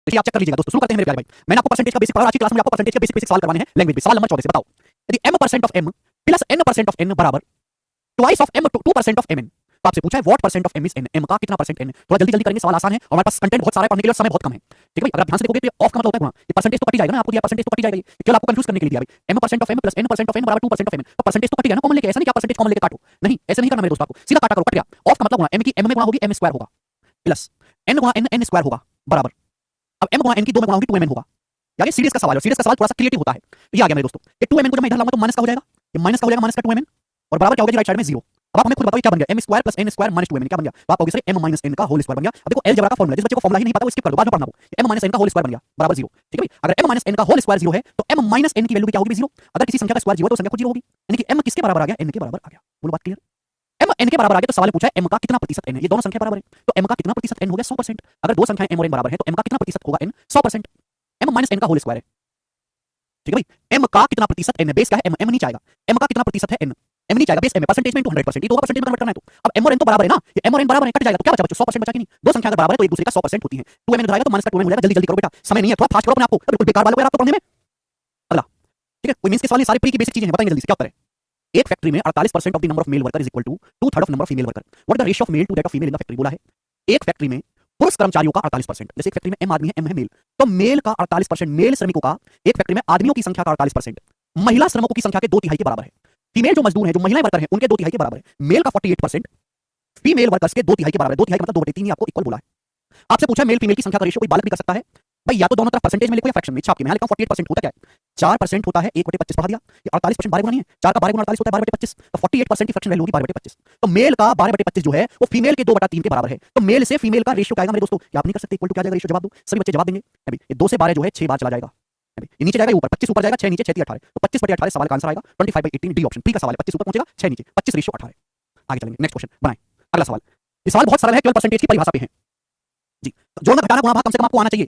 देखिए आप चेक कर लीजिएगा दोस्तों, शुरू करते हैं मेरे प्यारे भाई। मैंने आपको परसेंटेज का बेसिक पढ़ा, आज की क्लास में आपको परसेंटेज के बेसिक बेसिक सवाल करवाने हैं लैंग्वेज में। सवाल नंबर 14 से बताओ, यदि m% of m plus n% of n बराबर twice of m 2% of mn, तो आपसे पूछा है what percent of m is n, m का कितना परसेंट n। थोड़ा जल्दी जल्दी करेंगे, सवाल आसान है और हमारे पास कंटेंट बहुत सारा है, पढ़ने के लिए समय बहुत कम है। ठीक है भाई, अगर आप ध्यान से देखोगे तो ऑफ का मतलब होता है गुणा, ये परसेंटेज तो कट ही जाएगा ना, आपको दिया परसेंटेज तो कट ही जाएगा, ये केवल आपको कंफ्यूज करने के लिए दिया भाई। m% of m plus n% of n बराबर 2% ऑफ m, तो परसेंटेज तो कट ही गया ना कॉमन लेके, ऐसा नहीं कि आप परसेंटेज कॉमन लेके काटो, नहीं ऐसे नहीं करना मेरे दोस्तों, आपको सीधा काटा करो, कट गया। ऑफ का मतलब गुणा, m की m में गुणा होगी m स्क्वायर होगा, प्लस n गुणा n n स्क्वायर होगा बराबर, अब m गुणा n की 2 में गुणा होगी 2mn होगा। यार ये सीरीज का सवाल है, सीरीज का सवाल थोड़ा सा क्रिएटिव होता है। ये आ गया मेरे दोस्तों, ये 2mn को जब मैं इधर लाऊंगा तो माइनस का हो जाएगा, ये माइनस का हो जाएगा, माइनस का 2mn और बराबर क्या हो गया राइट साइड में 0। अब आप हमें खुद बताओ क्या बन गया, m square plus n square minus 2mn क्या बन गया, तो आप कहोगे सर m माइनस n का होल स्क्वायर बन गया। अब देखो अलजेब्रा का फॉर्मूला, जिस बच्चे को फॉर्मूला ही नहीं पता वो स्किप कर दो, बाद में पढ़ना वो, m माइनस n का होल स्क्वायर बन गया बराबर 0। ठीक है भाई, अगर m माइनस n का होल स्क्वायर 0 है तो m माइनस n की वैल्यू भी क्या होगी 0। अगर किसी संख्या का स्क्वायर 0 है तो संख्या खुद 0 होगी, यानी कि m किसके बराबर आ गया, n के बराबर आ गया। बोलो बात क्लियर, m n के बराबर आ गया तो सवाल पूछा है m का कितना प्रतिशत n है, ये दोनों संख्या बराबर है तो m का कितना प्रतिशत n हो गया 100%। अगर दो संख्याएं m और n बराबर है तो m का कितना प्रतिशत होगा n 100%, m माइनस n का होल स्क्वायर है। ठीक है भाई, m का कितना प्रतिशत n है, बेस क्या है m, m नीचे आएगा, m का कितना प्रतिशत है n, m नीचे आएगा, बेस m है, परसेंटेज में इनटू 100%, ये तो होगा परसेंटेज में कन्वर्ट करना है। तो अब m और n तो बराबर है ना, ये m और n बराबर है, कट जाएगा तो क्या बचा बच्चों 100% बचा कि नहीं। दो संख्या अगर बराबर है तो एक दूसरे का 100% होती है, 2mn इधर आएगा तो माइनस का 2mn हो जाएगा। जल्दी जल्दी करो बेटा, समय नहीं है, थोड़ा फास्ट करो अपने आपको, बिल्कुल बेकार वाले को यार आपको पढ़ने में। अगला ठीक है, कोई मींस के सवाल, ये सारे प्री की बेसिक चीजें हैं, बताएंगे जल्दी से क्या उत्तर है। एक फैक्ट्री में 48% of the number of male worker is equal to 2/3 of number of female worker, what is the ratio of male to that of female in the factory. बोला है एक फैक्ट्री में पुरुष कर्मचारियों का 48%, जैसे एक फैक्ट्री में m आदमी है, m है मेल, तो मेल का 48%, मेल श्रमिकों का एक फैक्ट्री में आदमियों की संख्या का 48% महिला श्रमिकों की संख्या के 2/3 के बराबर है। फीमेल जो मजदूर है, जो महिला वर्कर है, उनके 2/3 के बराबर है। मेल का 48% फीमेल वर्कर्स के 2/3 के बराबर है, 2/3 का मतलब 2/3 ही आपको इक्वल बोला है। आपसे पूछा मेल फीमेल की संख्या का रेशियो कोई बालक भी कर सकता है भाई, या तो दोनों तरफ परसेंटेज में लिखो या फ्रैक्शन में, छाप के मैं लिखा 48% होता क्या है, 4% होता है 1/25 पढ़ा दिया, ये 48% 12 गुना नहीं है, 4 का 12 गुना 48 होता है 12/25, तो 48% की फ्रैक्शन वैल्यू होगी 12/25। तो मेल का 12/25 जो है वो फीमेल के 2/3 के बराबर है, तो मेल से फीमेल का रेशियो क्या आएगा मेरे दोस्तों, क्या आप नहीं कर सकते, इक्वल टू क्या जाएगा रेशियो, जवाब दो, सभी बच्चे जवाब देंगे। अभी ये 2 से 12 जो है 6 बार चला जाएगा, ये नीचे जाएगा ऊपर, 25 ऊपर जाएगा 6 नीचे, 6 18, तो 25/18 सवाल का आंसर आएगा 25/18, डी ऑप्शन, प्री का सवाल है, 25 ऊपर पहुंचेगा 6 नीचे, 25 रेशियो 18। आगे चलेंगे, नेक्स्ट क्वेश्चन बनाएं। अगला सवाल, ये सवाल बहुत सरल है, केवल परसेंटेज की परिभाषा पे है जी, जोड़ना घटाना गुणा भाग कम से कम आपको आना चाहिए।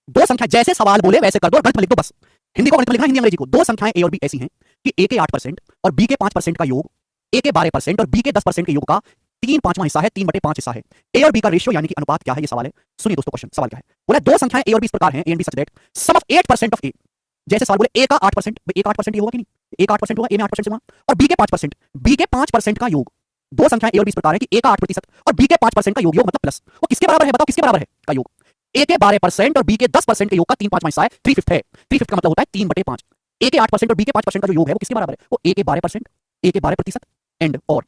दो संख्या जैसे सवाल बोले वैसे कर दो और गणित में लिख दो बस, हिंदी को गणित में लिखना, हिंदी अंग्रेजी को। दो संख्याएं a और b ऐसी हैं कि a के 8% और b के 5% का योग a के 12% और b के 10% के योग का 3/5 हिस्सा है, 3/5 हिस्सा है। a और b का रेशियो यानी कि अनुपात क्या है, ये सवाल है। सुनिए दोस्तों क्वेश्चन, सवाल क्या है, बोले दो संख्याएं a और b इस प्रकार हैं, a and b such that sum of 8% of a, जैसे सवाल बोले a का 8%, a का 8% ये होगा कि नहीं, a का 8% होगा, a में 8% से गुणा, और b के 5%, b के 5% का योग। दो संख्याएं a और b इस प्रकार है कि a का 8% और b के 5% का योग, योग मतलब प्लस, वो किसके बराबर है बताओ, किसके बराबर है का योग, a के 12% और b के 10% के योग का 3/5 हिस्सा है, 3/5 है, 3/5 का मतलब होता है 3/5। a के 8% और b के 5% का जो योग है वो किसके बराबर है, वो a के 12%, a के 12% एंड और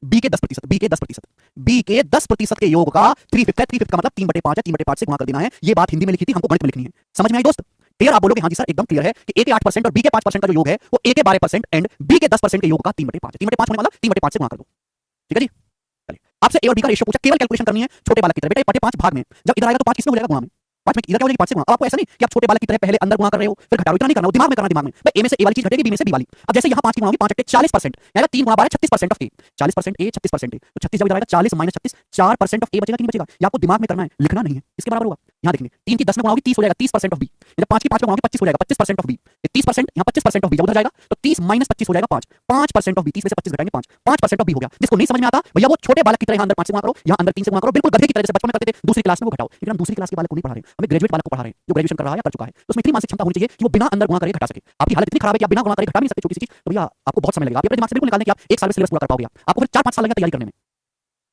b के 10%, b के 10%, b के 10% के योग का 3/5 है, 3/5 का मतलब 3/5 है, 3/5 से गुणा कर देना है। ये बात हिंदी में लिखी थी, हमको गणित में लिखनी है। समझ में आई दोस्त, क्लियर। आप बोलोगे हाँ जी सर एकदम क्लियर है कि a के 8% और b के 5% का जो योग है वो a के 12% एंड b के 10% के योग का 3/5 है, 3/5 होने वाला 3/5 से गुणा कर दो। ठीक है जी, चलिए आपसे a और b का रेशियो पूछा, केवल कैलकुलेशन करनी है छोटे बालक की तरह, बेटा 5 भाग में, जब इधर आएगा तो 5 किसमें हो जाएगा, गुणा में, 5 में इधर क्या हो जाएगा 5 से गुणा। अब आपको ऐसा नहीं कि आप छोटे बालक की तरह पहले अंदर गुणा कर रहे हो फिर घटाओ, इतना नहीं करना, दिमाग में करना, दिमाग में भाई a में से a वाली चीज घटेगी b में से b वाली। अब जैसे यहाँ 5 की गुणा होगी 5 8 40%, यानी 3 गुणा 12 36% ऑफ a, 40% a 36% a, तो 36 जब इधर आएगा 40 माइनस 36 4% ऑफ a बचेगा कि नहीं बचेगा, ये आपको दिमाग में करना है, लिखना नहीं है। इसके बराबर होगा यहाँ देखेंगे 3 की 10 में गुणा होगी 30 हो जाएगा 30% ऑफ b, जब 5 की 5 में गुणा होगी 25 हो जाएगा 25% ऑफ b, 30% यहाँ 25% ऑफ b जब उधर जाएगा तो 30 माइनस 25 हो जाएगा 5% ऑफ b, 30 में से 25 घटाएंगे 5% ऑफ b हो गया। जिसको नहीं समझ में आता भैया वो छोटे बालक की तरह यहाँ अंदर 5 से गुणा करो, यहाँ अंदर 3 से गुणा करो, बिल्कुल गधे की तरह जैसे बचपन में करते थे, दूसरी क्लास में वो घटाओ। लेकिन हम दूसरी क्लास के बालक को नहीं पढ़ा रहे, हमें ग्रेजुएट बालक को पढ़ा रहे हैं, जो ग्रेजुएशन कर रहा है या कर चुका है, तो उसमें इतनी मानसिक क्षमता होनी चाहिए कि वो बिना अंदर गुणा करे घटा सके। आपकी हालत इतनी खराब है कि आप बिना गुणा करे घटा नहीं सकते छोटी सी चीज, तो भैया आपको बहुत समय लगेगा, आप अपने दिमाग से बिल्कुल निकालने कि आप एक साल में सिलेबस पूरा कर पाओगे, आपको फिर 4-5 साल लगेगा तैयारी करने में।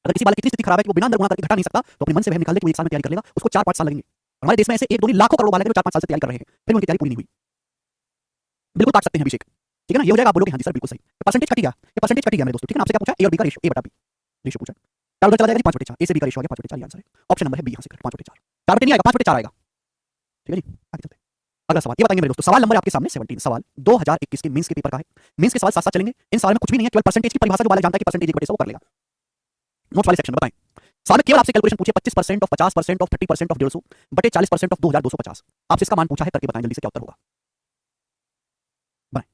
अगर किसी बालक की इतनी स्थिति खराब है कि वो बिना अंदर गुणा करके घटा नहीं सकता, तो अपने मन से वह निकाल दे कि वो एक साल में तैयारी कर लेगा, उसको 4-5 साल लगेंगे। हमारे देश में ऐसे 1 2 नहीं लाखों करोड़ बालक हैं जो 4-5 साल से तैयारी कर रहे हैं, फिर उनकी तैयारी पूरी नहीं हुई। बिल्कुल काट सकते हैं अभिषेक, ठीक है ना, ये हो जाएगा। आप बोलोगे हाँ जी सर बिल्कुल सही, परसेंटेज कट गया, ये परसेंटेज कट गया मेरे दोस्तों। ठीक है ना, आपसे क्या पूछा, a और b का रेशियो, a बटा b रेशियो पूछा, 4 उधर चला जाएगा जी 5/4, a से b का रेशियो आ गया 5/4, आंसर है ऑप्शन नंबर है बी। यहाँ से 5/4, 4/4 नहीं आएगा 5/4 आएगा। ठीक है जी, आगे चलते हैं। अगला सवाल ये बताएंगे मेरे दोस्तों, सवाल नंबर आपके सामने 17, सवाल 2021 के मेंस के पेपर का है। मेंस के सवाल साथ साथ चलेंगे, इन सवाल में कुछ भी नहीं है, केवल परसेंटेज की परिभाषा जो बालक जानता है कि परसेंटेज 1/100 वो कर लेगा। नोट्स वाले सेक्शन बताएं, सवाल में केवल आपसे कैलकुलेशन पूछे 25% ऑफ 50% ऑफ 30% ऑफ 150 बटे 40% ऑफ 2250, आपसे इसका मान पूछा है, करके बताएं जल्दी से क्या उत्तर होगा। बनाएं,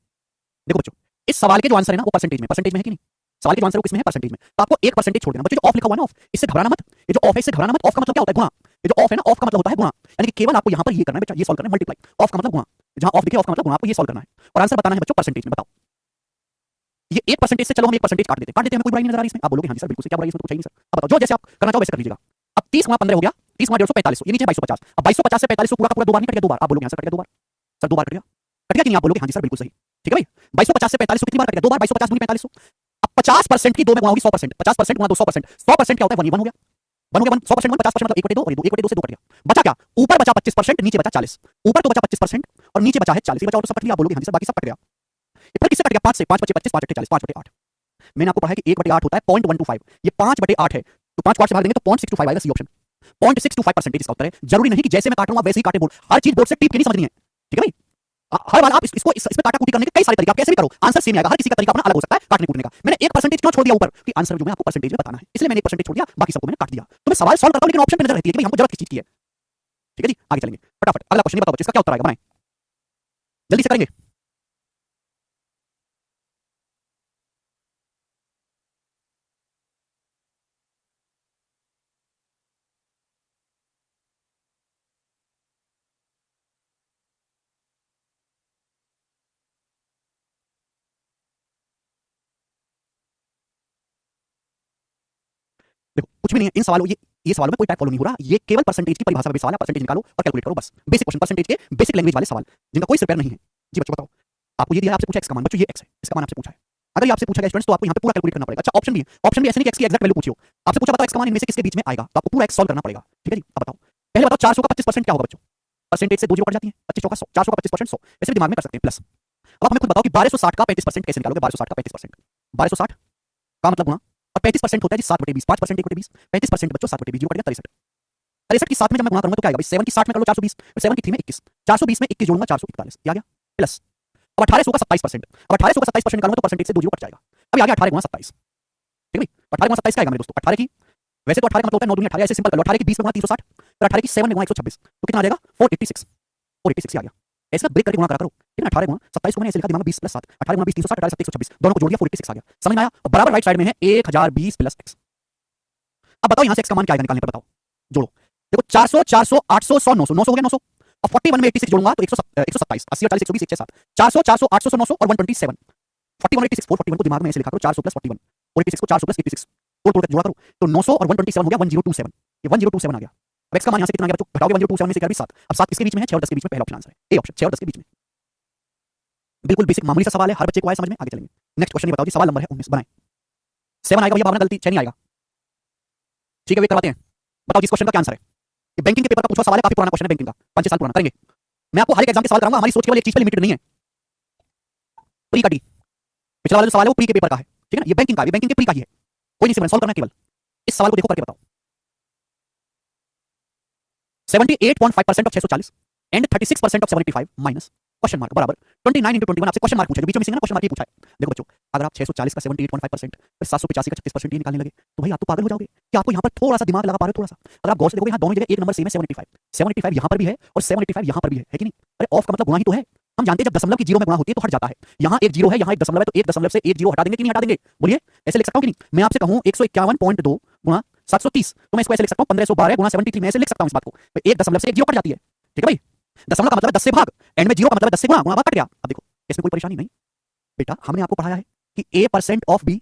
देखो बच्चों इस सवाल के जो आंसर है ना वो परसेंटेज में है कि नहीं, सवाल के जो आंसर है वो किसमें है, परसेंटेज में। तो आपको 1% छोड़ देना बच्चों, जो ऑफ लिखा हुआ है ना ऑफ, इससे घबराना मत, ये जो ऑफ है इससे घबराना मत। ऑफ का मतलब क्या होता है, गुणा, ये जो ऑफ है ना ऑफ का मतलब होता है गुणा, यानी कि केवल आपको यहाँ पर ये करना है बेटा, ये सॉल्व करना है मल्टीप्लाई, ऑफ का मतलब गुणा, जहां ऑफ दिखे ऑफ का मतलब गुणा, आपको ये सॉल्व करना है और आंसर बताना है बच्चों परसेंटेज में। बताओ ये 1% से चलो हम 1% काट देते हैं, हमें कोई बुराई नहीं नजर आ रही इसमें। आप बोलोगे हाँ जी सर बिल्कुल सही, क्या बुराई इसमें, तो कुछ नहीं सर। अब बताओ जो जैसे आप करना चाहो वैसे कर लीजिएगा। अब 30 गुणा 15 हो गया, 30 गुणा 150 4500, ये नीचे 2250। अब 2250 से 4500 पूरा का पूरा दो बार नहीं कट गया? दो बार। आप बोलोगे आंसर कट गया दो बार। सर दो बार कट गया? कट गया कि नहीं? आप बोलोगे हाँ जी सर बिल्कुल सही। ठीक है भाई, 2250 से 4500 कितनी बार कट गया? दो बार। 2250 दूनी 4500। अब 50% की दो में गुणा होगी 100%, 50% गुणा 200%, 100% क्या होता है? 1 हो गया, 1 हो गया, 100% 50% मतलब 1/2 और 1/2 से 2 कट गया। बचा क्या? ऊपर बचा 25%, नीचे बचा 40। ऊपर तो बचा 25% और नीचे बचा है 40। ये बचा और तो सब कट गया। आप बोलोगे हाँ जी सर बाकी सब कट गया। ये फिर किससे कट गया? 5 से। 5 बचे 25, 5 बटे 40, 5/8। मैंने आपको पढ़ा है कि 1/8 होता है 0.125। ये 5/8 है, तो 5 को 8 से भाग देंगे तो 0.625 आएगा। सी ऑप्शन 0.625% इसका उत्तर है। जरूरी नहीं कि जैसे मैं काट रहा हूं आप वैसे ही काटे। बोर्ड हर चीज बोर्ड से टीप के नहीं समझनी है। ठीक है भाई, हर बार आप इसको इसमें काटा कूटी करने के कई सारे तरीके, आप कैसे भी करो आंसर सेम आएगा। हर किसी का तरीका अपना अलग हो सकता है काटने कूटने का। मैंने 1% क्यों छोड़ दिया ऊपर? कि आंसर जो है आपको परसेंटेज में बताना है, इसलिए मैंने 1% छोड़ दिया, बाकी सबको मैंने काट दिया। तो मैं सवाल सॉल्व करता हूं लेकिन ऑप्शन पे नजर रहती है कि भाई हमको जरूरत किस चीज की है। ठीक है जी, आगे चलेंगे फटाफट। अगला क्वेश्चन बताओ इसका क्या उत्तर आएगा, बनाएं जल्दी से करेंगे। देखो कुछ भी नहीं है इन सवालों, ये सवालों में कोई टाइप फॉलो नहीं हो रहा। ये केवल परसेंटेज की परिभाषा में सवाल है। परसेंटेज निकालो और कैलकुलेट करो, बस बेसिक क्वेश्चन, परसेंटेज के बेसिक लैंग्वेज वाले सवाल जिनका कोई रिपेयर नहीं है। जी बच्चों बताओ, आपको ये दिया है, आपसे पूछा एक्स का मान, बच्चों ये एक्स है, इसका मान आपसे पूछा है। अगर ये आपसे पूछा गया स्टूडेंट्स तो आपको यहाँ पे पूरा कैलकुलेट करना पड़ेगा। अच्छा ऑप्शन भी है, ऑप्शन भी ऐसे नहीं कि एक्स की एग्जैक्ट वैल्यू पूछियो। आपसे पूछा बताओ एक्स का मान इनमें से किसके बीच में आएगा, तो आपको पूरा एक्स सॉल्व करना पड़ेगा। ठीक है जी, अब बताओ पहले बताओ 400 का 25% क्या होगा बच्चों? परसेंटेज से 2 जीरो कट जाती है, 25 चौका 100, 400 का 25% 100, वैसे भी दिमाग में कर सकते हैं प्लस। अब आप हमें खुद बताओ कि 1260 का 35% कैसे निकालोगे? 1260 का 35%, 1260 का मतलब गुणा, और 35% होता है जी 7/20, 5% 1/20, 35% बच्चों 7/20, जीरो कट गया 63। 63 की 7 में जब मैं गुणा करूंगा तो क्या आएगा भाई? 7 की 60 में कर लो 420, 7 की 3 में 21, 420 में 21 जोड़ूंगा 441, ये आ गया प्लस। अब 1800 का 27%, अब 1800 का 27% निकालूंगा तो परसेंटेज से 2 जीरो कट जाएगा। अब आ गया 18 गुणा 27। ठीक है भाई, 18 गुणा 27 क्या आएगा मेरे दोस्तों? 18 की वैसे तो 18 का मतलब होता है 9 दूनी 18, ऐसे सिंपल कर लो। 18 की 20 में गुणा 360, फिर 18 की 7 में गुणा 126, तो कितना आ जाएगा? 486, 486 आ गया। ऐसे ब्रेक करके गुणा करा करो। ठीक है ना, 18 गुणा 27 को मैंने ऐसे लिखा दिमाग में 20 प्लस 7, 18 गुणा 20 360, 18 7 126, दोनों को जोड़ दिया 486 आ गया। समझ में आया? और बराबर राइट साइड में है 1020 प्लस एक्स। अब बताओ यहां से एक्स का मान क्या आएगा निकालने पर, बताओ जोड़ो। देखो 400 400 800 100 900, 900 हो गया 900, और 41 में 86 जोड़ूंगा तो 127, 80 और 40 120 167, 400 400 800 900 और 127, 41 86 441 को दिमाग में ऐसे लिखा करो, 400 प्लस 41 और 86 को 400 प्लस 86 तोड़ तोड़ कर जोड़ा करो तो 900 और 127 हो गया 1027। ये 1027 आ गया। अब एक्स का मान यहां से कितना आ गया बच्चों? घटाओगे 1027 में से 7, अब 7 इसके बीच में है, 6 और 10 के बीच में, पहला ऑप्शन आंसर है ए ऑप्शन, 6 और 10 के बीच में। बिल्कुल बेसिक मामूली सा सवाल है, हर बच्चे को आए समझ में। आगे चलेंगे नेक्स्ट क्वेश्चन। ये बताओ जी, सवाल नंबर है 19, बनाएं। 7 आएगा भैया, भावना गलती 6 नहीं आएगा। ठीक है वे करवाते हैं, बताओ जिस क्वेश्चन का क्या आंसर है। ये बैंकिंग के पेपर का पूछा सवाल है, काफी पुराना क्वेश्चन है बैंकिंग का, 5-6 साल पुराना। करेंगे, मैं आपको हर एक एग्जाम के सवाल कराऊंगा, हमारी सोच केवल एक चीज पे लिमिटेड नहीं है। प्री का डी, पिछला वाला जो सवाल है वो प्री के पेपर का है। ठीक है ना, ये बैंकिंग का, ये बैंकिंग के प्री का ही है, कोई नहीं सॉल्व करना है। केवल इस सवाल को देखो करके बताओ। 78.5% of 640 and 36% of 75 minus question mark बराबर 29 into 21। आपसे क्वेश्चन मार्क पूछा, जो बीच में मिसिंग है ना, क्वेश्चन मार्क ये पूछा है। देखो बच्चों, अगर आप 640 का 78.5% फिर 785 का 36% ये निकालने लगे तो भाई आप तो पागल हो जाओगे कि आपको यहाँ पर थोड़ा सा दिमाग लगा पा रहे हो, थोड़ा सा। अगर आप गौर से देखोगे यहाँ दोनों जगह एक नंबर सेम है, 75, 75 यहाँ पर भी है और 75 यहाँ पर भी है कि नहीं? अरे ऑफ का मतलब गुणा ही तो है। हम जानते हैं जब दशमलव की जीरो में गुणा होती है तो हट जाता है। यहाँ एक जीरो है, यहाँ एक दशमलव है, तो एक दशमलव से एक जीरो हटा देंगे कि नहीं हटा देंगे? बोलिए, ऐसे लिख सकता हूँ कि नहीं? मैं आपसे कहूँ 151.2 गुणा 730, तो मैं इसको ऐसे लिख सकता हूँ 1512 गुणा 73, मैं ऐसे लिख सकता हूँ इस बात को। एक दशमलव से एक जीरो कट जाती है। ठीक है भाई, दशमलव का मतलब है 10 से भाग, एंड में जीरो का मतलब है 10 से गुणा, गुणा भाग कट गया। अब देखो इसमें कोई परेशानी नहीं बेटा, हमने आपको पढ़ाया है कि a% ऑफ b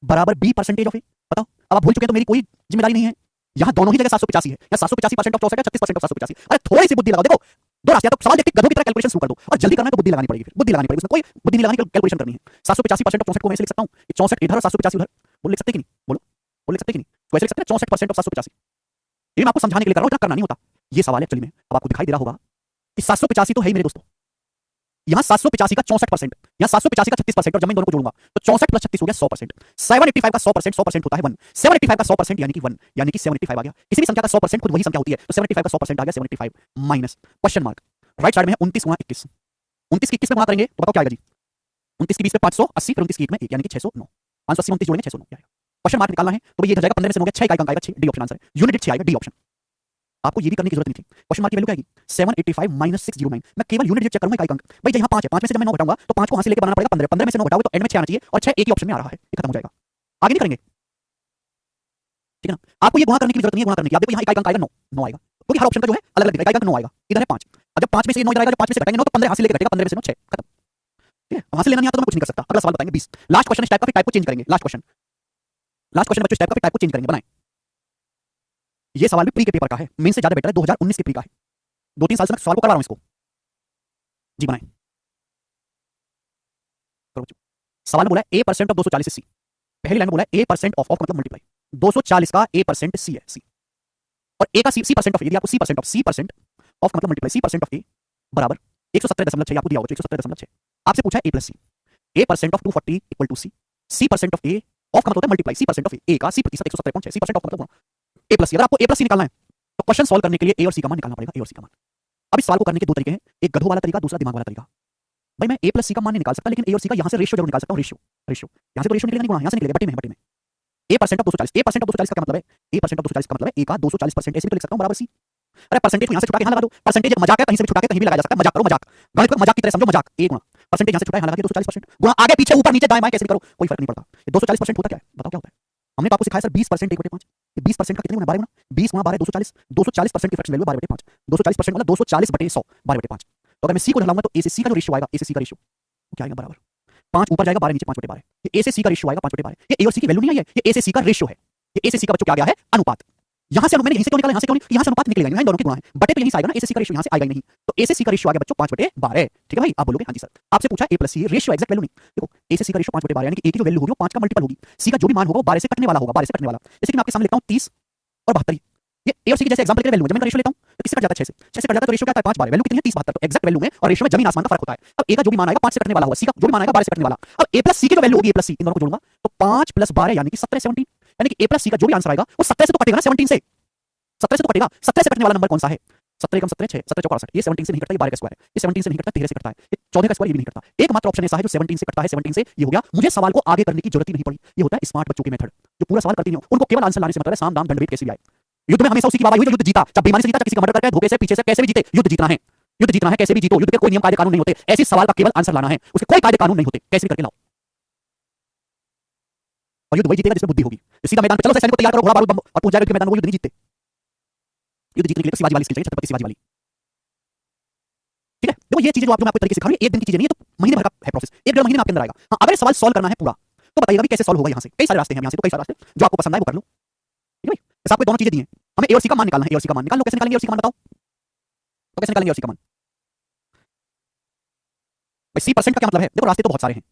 बराबर b% ऑफ a। बताओ, अब आप भूल चुके हैं तो मेरी कोई जिम्मेदारी नहीं है। यहाँ दोनों ही जगह 785 है, या 785% ऑफ 64 है, 36% ऑफ 785। अरे थोड़ी सी बुद्धि लगाओ। देखो दो रास्ते, तो सवाल देखते गधों की तरह कैलकुलेशन शुरू कर दो, और जल्दी करना है तो बुद्धि लगानी पड़ेगी, फिर बुद्धि लगानी पड़ेगी, उसमें कोई बुद्धि नहीं लगानी, कैलकुलेशन करनी है। 785% ऑफ 64 को मैं ऐसे लिख सकता हूँ, 64 इधर और 785 उधर, बोल लिख सकते कि नहीं? बोलो, बोल लिख सकते कि नहीं? तो ऐसे लिख सकते हैं 64% ऑफ 785। ये मैं आपको समझाने के लिए कर रहा हूँ, इतना करना नहीं होता। ये सवाल एक्चुअली में अब आपको दिखाई दे रहा होगा कि 785 तो है ही मेरे दोस्तों, यहाँ 785 का 64%, यहाँ 785 का 36%, और जब मैं दोनों को जोड़ूंगा तो 64 प्लस 36 हो गया 100%। 785 का 100%, 100% होता है 1, 785 का 100% यानी कि 1, यानी कि 75 आ गया। किसी भी संख्या का 100% खुद वही संख्या होती है, तो 75 का 100% आ गया 75 minus question mark, right side में है 29 गुणा 21, 29 की 21 में गुणा करेंगे तो बताओ क्या आएगा जी? 29 की 20 में 580, फिर 29 की 1 में 1 यानी कि 609, 580 29 जोड़ेंगे 609 आएगा। क्वेश्चन मार्क निकालना है तो ये इधर जाएगा, 15 में से हो गया 6 का अंक आएगा, 6 डी ऑप्शन आंसर है, यूनिट 6 आएगा, डी ऑप्शन। आपको ये भी करने की जरूरत नहीं थी। क्वेश्चन मार्क की वैल्यू क्या आएगी? 785 माइनस 609, मैं केवल यूनिट चेक करूंगा इकाई अंक। भाई यहाँ 5 है, 5 में से जब मैं 9 घटाऊंगा तो 5 को वहां से लेके बनाना पड़ेगा 15, 15 में से 9 घटाओगे तो एंड में 6 आना चाहिए, और 6 एक ही ऑप्शन में आ रहा है, ये खत्म हो जाएगा। आगे नहीं करेंगे, ठीक है ना? आपको ये गुणा करने की जरूरत नहीं है, गुणा करने की। आप देखो यहाँ इकाई अंक आएगा 9, 9 आएगा, क्योंकि हर ऑप्शन का जो है अलग अलग इकाई अंक 9 आएगा, इधर है 5। अब जब 5 में से 9 इधर आएगा, जब 5 में से घटाएंगे 9 तो 15 यहाँ से लेके घटेगा, 15 में से 9 6, खत्म। ठीक है, वहां से लेना नहीं आता तो मैं कुछ नहीं कर सकता। अगला सवाल बताएंगे 20, लास्ट क्वेश्चन इस टाइप का, फिर टाइप को चेंज करेंगे। लास्ट क्वेश्चन, लास्ट क्वेश्चन बच्चों इस टाइप का, फिर टाइप को चेंज करेंगे। बनाएं ये सवाल भी प्री के पेपर का है, मेन से ज्यादा बेटर है, 2019 के प्री का है। 2-3 साल से मैं सवाल को करवा रहा हूं इसको। जी बनाए करो बच्चों। सवाल में बोला है a% ऑफ 240 is c। पहली लाइन में बोला है a% ऑफ का मतलब मल्टीप्लाई, 240 का a% c है, c। और a का c% ऑफ, यदि आपको c% ऑफ का मतलब मल्टीप्लाई, c% ऑफ a बराबर 170.6 आपको दिया होगा, 170.6 आपसे पूछा है a plus c, a% of 240 equal to c, c% of a of का मतलब होता है मल्टीप्लाई, c% ऑफ a का c प्रतिशत 170.6, c% ऑफ का मतलब a प्लस c। अगर आपको a प्लस c निकालना है तो क्वेश्चन सॉल्व करने के लिए a और c का मान निकालना पड़ेगा, a और c का मान। अब इस सवाल को करने के दो तरीके हैं, एक गधों वाला तरीका, दूसरा दिमाग वाला तरीका। भाई मैं a प्लस c का मान नहीं निकाल सकता, लेकिन a और c का यहां से रेशियो जरूर निकाल सकता हूं, रेशियो यहां से तो रेशियो निकलेगा नहीं, गुणा यहां से निकलेगा, बटे में a% ऑफ 240, a% ऑफ 240 का क्या मतलब है, a% ऑफ 240 का मतलब है a का 240% ऐसे भी तो लिख सकता हूं बराबर c। अरे परसेंटेज को यहां से छुटा के यहां लगा दो, परसेंटेज एक मजाक है, कहीं से भी छुटा के कहीं भी लगाया जा सकता है, मजाक करो, मजाक गणित को मजाक की तरह समझो, मजाक। a गुणा परसेंटेज यहां से छुटा यहां लगा दिया 240%, गुणा आगे पीछे ऊपर नीचे दाएं बाएं कैसे भी करो, कोई फर्क नहीं पड़ता। ये 240% होता क्या है, बताओ क्या होता है। हमने तो आपको सिखाया सर 20% 1/5, ये 20% का कितने गुना, 12 गुना, 20 गुना 12 240, 240% की फ्रैक्शन वैल्यू 12/5, 240% मतलब 240/100, 12/5। तो अगर मैं c को ढलाऊंगा तो a से c का जो रेशियो आएगा, a से c का रेशियो वो क्या आएगा, बराबर 5 ऊपर जाएगा 12 नीचे 5/12, ये a से c का रेशियो आएगा 5/12। ये a और c की वैल्यू नहीं आई है, ये a से c का रेशियो है, ये a से c का बच्चों क्या आ गया है, अनुपात। यहां से मैंने यहीं से क्यों निकाला, यहां से क्यों नहीं, यहां से अनुपात निकलेगा, यहां दोनों के गुणा है, बटे तो यहीं से आएगा ना, a से c का रेशियो यहां से आएगा ही नहीं, तो a से c का रेशियो आ गया बच्चों 5/12। ठीक है भाई, आप बोलोगे हां जी सर, आपसे पूछा a plus c ratio exact value नहीं, देखो a से c का रेशियो 5/12 यानी कि a की जो वैल्यू होगी वो 5 का मल्टीपल होगी, c का जो भी मान होगा वो 12 से कटने वाला होगा, 12 से कटने वाला। जैसे कि मैं आपके सामने लिखता हूं 30 और 72, ये a और c की जैसे एग्जांपल के वैल्यू है, जब मैं रेशियो लेता हूं तो किससे कट जाता है, 6 से कट जाता है, तो रेशियो क्या आता है 5 12, वैल्यू कितनी है 30 72, तो एग्जैक्ट वैल्यू में और रेशियो में जमीन आसमान का फर्क होता है। अब a का जो भी मान आएगा 5 से कटने वाला होगा, c का जो भी मान आएगा 12 से कटने वाला। अब a प्लस c की जो वैल्यू होगी, a प्लस c इन दोनों को जोड़ूंगा तो 5 + 12 यानी कि 17 17, यानी कि a प्लस c का जो भी आंसर आएगा वो 17 से तो कटेगा ना, 17 से 17 से तो कटेगा, 17 से कटने वाला नंबर कौन सा है, 17 कम 17 6, 17 चौका 68, ये 17 से नहीं कटता, ये 12 का स्क्वायर है, ये 17 से नहीं कटता, 13 से कटता है, ये 14 का स्क्वायर, ये भी नहीं कटता। एकमात्र ऑप्शन ऐसा है जो 17 से कटता है, 17 से ये हो गया, मुझे सवाल को आगे करने की जरूरत ही नहीं पड़ी। ये होता है स्मार्ट बच्चों की मेथड, जो पूरा सवाल करती नहीं हो, उनको केवल आंसर लाने से मतलब है, साम दाम दंड भेद कैसे भी आए। युद्ध में हमेशा उसी की वाह हुई जो युद्ध जीता, चाहे बेईमानी से जीता, चाहे किसी का मर्डर करके, धोखे से, पीछे से, कैसे भी जीते, युद्ध जीतना है, युद्ध जीतना है, कैसे भी जीतो, युद्ध के कोई नियम कायदे कानून नहीं होते, ऐसे सवाल का केवल आंसर लाना है, उसके कोई कायदे कानून नहीं होते, कैसे भी करके लाओ और युद्ध वही जीतेगा जिसमें बुद्धि होगी। सीधा मैदान पे चलो, सैनिक को तैयार करो, घोड़ा बारूद बम और पूछ जाएगा कि मैदान, वो युद्ध नहीं जीतते। युद्ध जीतने के लिए तो शिवाजी वाली स्किल चाहिए, छत्रपति शिवाजी वाली। ठीक है, देखो ये चीजें जो आपको मैं आपको तरीके से सिखा रहा हूं, एक दिन की चीजें नहीं है, तो महीने भर का है प्रोसेस, 1 डेढ़ महीने में आपके अंदर आएगा। हाँ, अगर सवाल सॉल्व करना है पूरा तो बताइएगा भी कैसे सॉल्व होगा। यहाँ से कई सारे रास्ते हैं, यहाँ से तो कई सारे रास्ते, जो आपको पसंद आए वो कर लो। ठीक है भाई, बस आपको दोनों चीजें दी हैं, हमें ए और सी का मान निकालना है, ए और सी का मान निकाल लो। कैसे निकालेंगे ए और सी का मान, बताओ तो कैसे निकालेंगे ए और सी का मान। भाई c% का क्या मतलब है, देखो रास्ते तो बहुत सारे हैं,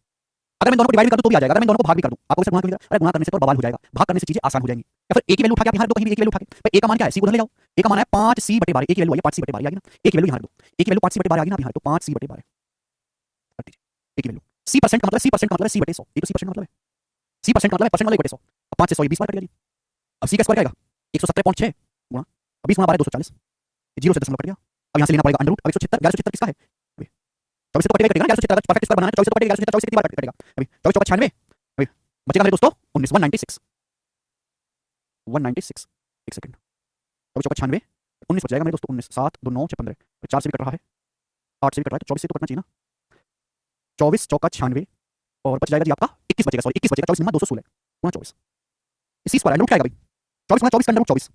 अगर मैं दोनों को डिवाइड कर दूं तो भी आ जाएगा, अगर मैं दोनों को भाग भी कर दूं, आपको सिर्फ गुणा करने, अरे गुणा करने से तो बवाल हो जाएगा, भाग करने से चीजें आसान हो जाएंगी। या फिर a की वैल्यू उठा के यहां रख दो, कहीं भी a की वैल्यू उठा के, भाई a का मान क्या है, c को उधर ले जाओ, a का मान है 5c/12, a की वैल्यू आई है 5c/12 आ गई ना, a की वैल्यू यहां रख दो, a की वैल्यू 5c/12 आ गई ना, यहां तो 5c/12 कर दीजिए, a की वैल्यू c% का मतलब c% का मतलब है c/100, ये तो c% का मतलब है, c% का मतलब है परसेंट मतलब 1/100, अब 5 से 100 20 बार कट गया जी। अब c का स्क्वायर क्या आएगा 117.6 गुणा, अब 20 गुणा 12 240, 0 से दशमलव कट गया, अब यहां से लेना पड़ेगा अंडर रूट, अब 176 1176 किसका है, 24 से तो कटेगा, 1176 परफेक्ट स्क्वायर बनाना है, 24 से तो कटेगा, 1176 कितनी बार कटेगा, अभी 24 चौका 96, अभी बचेगा मेरे दोस्तों 19 196 196, एक सेकंड, 24 चौका 96 19 बच जाएगा मेरे दोस्तों, 19 7 2 9 6 15, 4 से भी कट रहा है, 8 से भी कट रहा है, तो 24 से तो कटना चाहिए ना, 24 चौका 96 और बच जाएगा जी आपका 21 बचेगा, सॉरी 21 बचेगा, 24 216 गुणा 24, इसी स्क्वायर रूट क्या आएगा भाई, 24 गुणा 24 का अंडर रूट 24,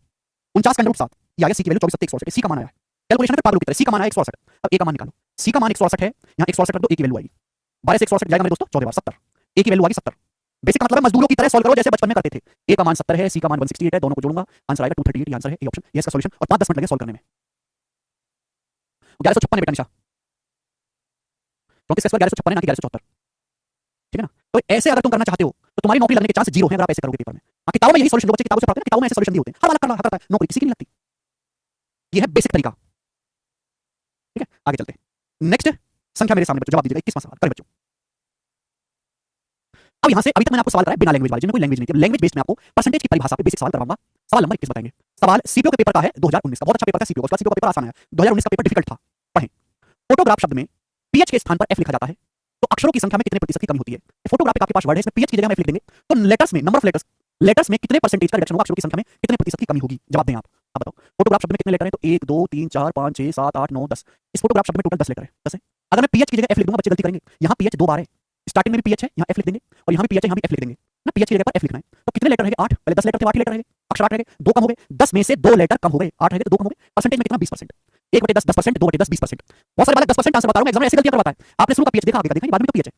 49 का अंडर रूट 7, ये आ गया सी की वैल्यू 24 168, सी का मान आया है, कैलकुलेशन में पागल की तरह, सी का मान आया 168, अब ए का मान निकालो, सी का मान 168 है, यहाँ 168 रख दो, ए की वैल्यू आएगी 12 से 168 जाएगा मेरे दोस्तों 14 बार 70, ए की वैल्यू आ गई 70, बेसिक का मतलब है मजदूरों की तरह सॉल्व करो जैसे बचपन में करते थे, ए का मान 70 है, सी का मान 168 है, दोनों को जोड़ूंगा आंसर आएगा 238, ये आंसर है, ये ऑप्शन, ये इसका सॉल्यूशन, और 5-10 मिनट लगे सॉल्व करने में। 1156 है बेटा निशा, 34 का स्क्वायर 1156 है ना कि 1174, ठीक है ना। तो ऐसे अगर तुम करना चाहते हो तो तुम्हारी नौकरी लगने के चांस जीरो है अगर आप ऐसे करोगे पेपर में। हाँ, किताबों में यही सॉल्यूशन, बच्चे किताबों से पढ़ते हैं, किताबों में ऐसे सॉल्यूशन दिए होते हैं, हर वाला करता है, नौकरी किसी की नहीं लगती, ये है बेसिक तरीका। ठीक है, आगे चलते हैं, नेक्स्ट संख्या मेरे सामने बच्चों, जवाब दीजिएगा 21वां सवाल करें बच्चों। अब यहां से अभी तक मैंने आपको सवाल कराया बिना लैंग्वेज वाले, जिनमें कोई लैंग्वेज नहीं थी, लैंग्वेज बेस्ड में आपको परसेंटेज की परिभाषा पे बेसिक सवाल करवाऊंगा। सवाल नंबर 21 बताएंगे, सवाल सीपीओ के पेपर का है 2019 का, बहुत अच्छा पेपर था सीपीओ का, सीपीओ का पेपर आसान है, 2019 का पेपर डिफिकल्ट था, पढ़ें। फोटोग्राफ शब्द में पीएच के स्थान पर एफ लिखा जाता है तो अक्षरों की संख्या में कितने प्रतिशत की कमी होती है। फोटोग्राफ आपके पास वर्ड है, इसमें पीएच की जगह में एफ लिख देंगे, तो लेटर्स में नंबर ऑफ लेटर्स में कितने परसेंटेज का रिडक्शन होगा, अक्षरों की संख्या में कितने प्रतिशत की कमी होगी, जवाब दें आप बताओ। फोटोग्राफ शब्द में कितने लेटर है, तो 1 2 3 4 5 6 7 8 9 10, इस फोटोग्राफ शब्द में टोटल 10 लेटर है, 10 है। अगर मैं पीएच की जगह एफ लिख दूंगा, बच्चे गलती करेंगे, यहाँ पीएच 2 बार है, स्टार्टिंग में भी पीएच है, यहाँ एफ लिख देंगे, और यहाँ भी पीएच है, यहाँ भी एफ लिख देंगे ना, पीएच की जगह पर एफ लिखना है, तो कितने लेटर रहेंगे 8, पहले 10 लेटर थे 8 लेटर रहेंगे, अक्षर 8 रहेंगे, 2 कम हो गए, 10 में से 2 लेटर कम हो गए, 8 रहेंगे तो 2 कम हो गए, परसेंटेज में कितना 20%, 1/10 10%, 2/10 20%। बहुत सारे वाले 10% आंसर बता रहा हूं, एग्जाम में ऐसी गलतियां करवाता है, आपने शुरू का पीएच देखा, आगे का देखा, बाद में तो पीएच है,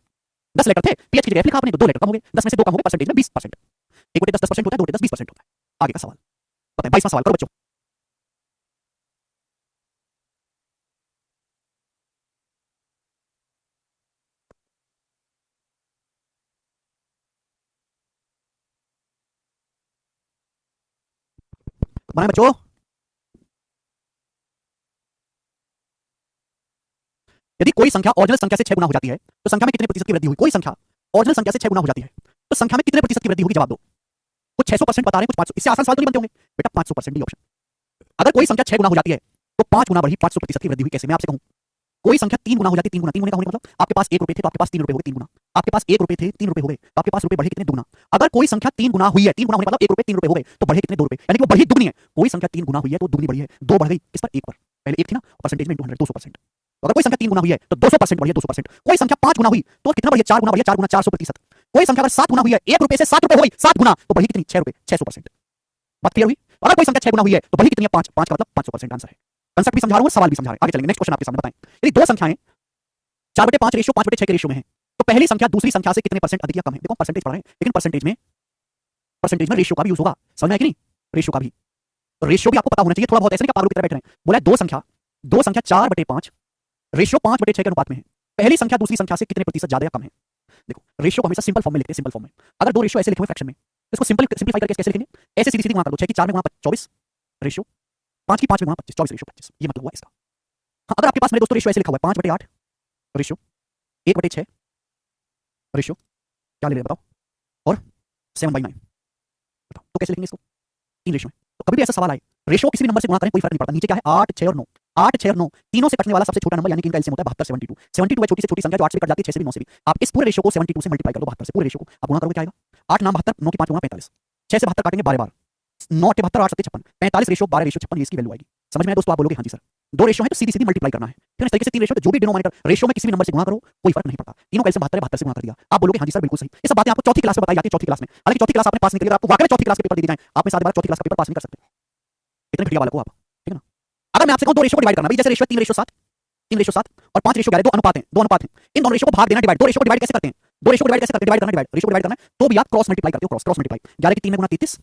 10 लेटर थे, पीएच की जगह एफ लिखा आपने, तो 2 लेटर कम हो गए, 10 में से 2 कम हो गए, परसेंटेज में 20%, 1/10 10% होता है, 2/10 20% होता है। आगे का सवाल, बताएं 22वां सवाल करो बच्चों। बनाए बच्चों। यदि कोई संख्या ओरिजिनल संख्या से 6 गुना हो जाती है तो संख्या में कितने प्रतिशत की वृद्धि हुई? कोई संख्या ओरिजिनल संख्या से 6 गुना हो जाती है तो संख्या में कितने प्रतिशत की वृद्धि होगी? जवाब दो। कुछ 600% बता रहे हैं, कुछ 500। इससे आसान सवाल तो नहीं बनते होंगे बेटा। 500% ही ऑप्शन। अगर कोई संख्या 6 गुना हो जाती है तो 5 गुना बढ़ी, 500% की वृद्धि हुई। कैसे? मैं आपसे कहूं। कोई संख्या 3 गुना हो जाती है, 3 गुना, 3 गुना का होने का मतलब आपके पास 1 रुपए थे तो आपके पास 3 रुपए हो गए, 3 गुना। आपके पास 1 रुपए थे, 3 रुपए हो गए तो आपके पास रुपए बढ़े कितने? दुगुना। अगर कोई संख्या 3 गुना हुई है, 3 गुना होने का मतलब 1 रुपए 3 रुपए हो गए तो बढ़े कितने? 2 रुपए, यानी कि वो बढ़ी दुगनी है। कोई संख्या 3 गुना हुई है तो दुगनी बढ़ी है, 2 बढ़ गई किस पर? 1 पर। पहले 1 थी ना, परसेंटेज में इंटू 100, 200%। तो अगर कोई संख्या 3 गुना हुई है तो 200% बढ़ी है, 200%। कोई संख्या 5 गुना हुई तो कितना बढ़ी है? 4 गुना बढ़ी है, 4 गुना 400%। कोई संख्या अगर 7 गुना हुई है, 1 रुपए से 7 रुपए हो गई, 7 गुना, तो बढ़ी कितनी? 6 रुपए, 600%। बात क्लियर हुई? अगर कोई संख्या 6 गुना हुई है तो बढ़ी कितनी है? 5, 5 का मतलब 500%। आंसर है। कंसेप्ट भी समझा रहा हूं, सवाल भी समझा रहे हैं। आगे चलेंगे, नेक्स्ट क्वेश्चन आपके सामने। बताएं यदि दो संख्याएं 4/5 रेशियो 5/6 के रेशियो में है तो पहली संख्या दूसरी संख्या से कितने परसेंट अधिक या कम है? देखो परसेंटेज पढ़ रहे हैं लेकिन परसेंटेज में रेशियो का भी यूज होगा। समझ में आया कि नहीं? रेशियो का भी, रेशियो भी आपको पता होना चाहिए थोड़ा बहुत। ऐसे नहीं कि पागलों की तरह बैठ रहे हैं। बोला है दो संख्या 4/5 रेशियो 5/6 के अनुपात में है। पहली संख्या दूसरी संख्या से कितने प्रतिशत ज्यादा या कम है? देखो रेशियो को हमेशा सिंपल फॉर्म में लिखते हैं। सिंपल फॉर्म में अगर दो रेशियो ऐसे लिखे हुए फ्रैक्शन में तो इसको सिंपलीफाई करके कैसे लिखेंगे? ऐसे सीधी सीधी गुणा कर दो। 6 की 4 में गुणा 24 रेशियो, 5 की 5 में गुणा 25, 24 रेशियो 25। ये मतलब हुआ इसका। हाँ, अगर आपके पास मेरे दोस्तों रेशियो ऐसे लिखा हुआ है 5/8 रेशियो 1/6 रेशियो, क्या ले रहे बताओ, और 7/9, बताओ तो कैसे लिखेंगे इसको? 3 रेशियो में। तो कभी भी ऐसा सवाल आए, रेशियो किसी भी नंबर से गुणा करें कोई फर्क नहीं पड़ता। नीचे क्या है? 8, 6 और 9। 8, 6 और 9 तीनों से कटने वाला सबसे छोटा नंबर, यानी कि इनका एलसीएम होता है 72, 72। 72 है छोटी से छोटी संख्या जो 8 से भी कट जाती है, 6 से भी, 9 से भी। आप इस पूरे रेशियो को 72 से मल्टीप्लाई कर दो, 72 से। पूरे रेशियो को आप गुणा करोगे क्या आएगा? 8 9 72, 9 की 5 गुणा 45, 6 से 72 काटेंगे 12 बार, 9 8 72, 8 7 56, 45 रेशियो 12 रेशियो 56, ये इसकी वैल्यू आएगी। समझ में आया दोस्तों? आप बोलोगे हाँ जी सर। दो रेशियो है तो सीधी सीधी मल्टीप्लाई करना है। फिर इस तरीके से 3 रेशियो, जो भी डिनोमिनेटर रेशियो में किसी भी नंबर से गुणा करो कोई फर्क नहीं पड़ता। तीनों का एलसीएम 72 है, 72 से गुणा कर दिया। आप बोलोगे हाँ जी सर बिल्कुल सही। ये सब बातें आपको चौथी क्लास में बताई जाती है, चौथी क्लास में। हालांकि चौथी क्लास आपने पास नहीं करी, अगर आपको वाकई में चौथी क्लास के पेपर दे दी जाए, आप में से आधे बार चौथी क्लास का पेपर पास नहीं कर सकते। कितने घटिया बालक हो आप, ठीक है ना? अगर मैं आपसे कहूं दो रेशियो को डिवाइड करना, भाई जैसे रेशियो 3/7, 3/7 और 5/11, दो अनुपात हैं, दो अनुपात हैं। इन दोनों रेशियो को भाग देना, डिवाइड। दो रेशियो को डिवाइड कैसे करते हैं? दो रेशियो को डिवाइड कैसे करते हैं? डिवाइड करना, डिवाइड, रेशियो को डिवाइड करना है तो भी आप क्रॉस मल्टीप्लाई करते हो, क्रॉस मल्टीप्लाई। 11 की 3 में गुणा 33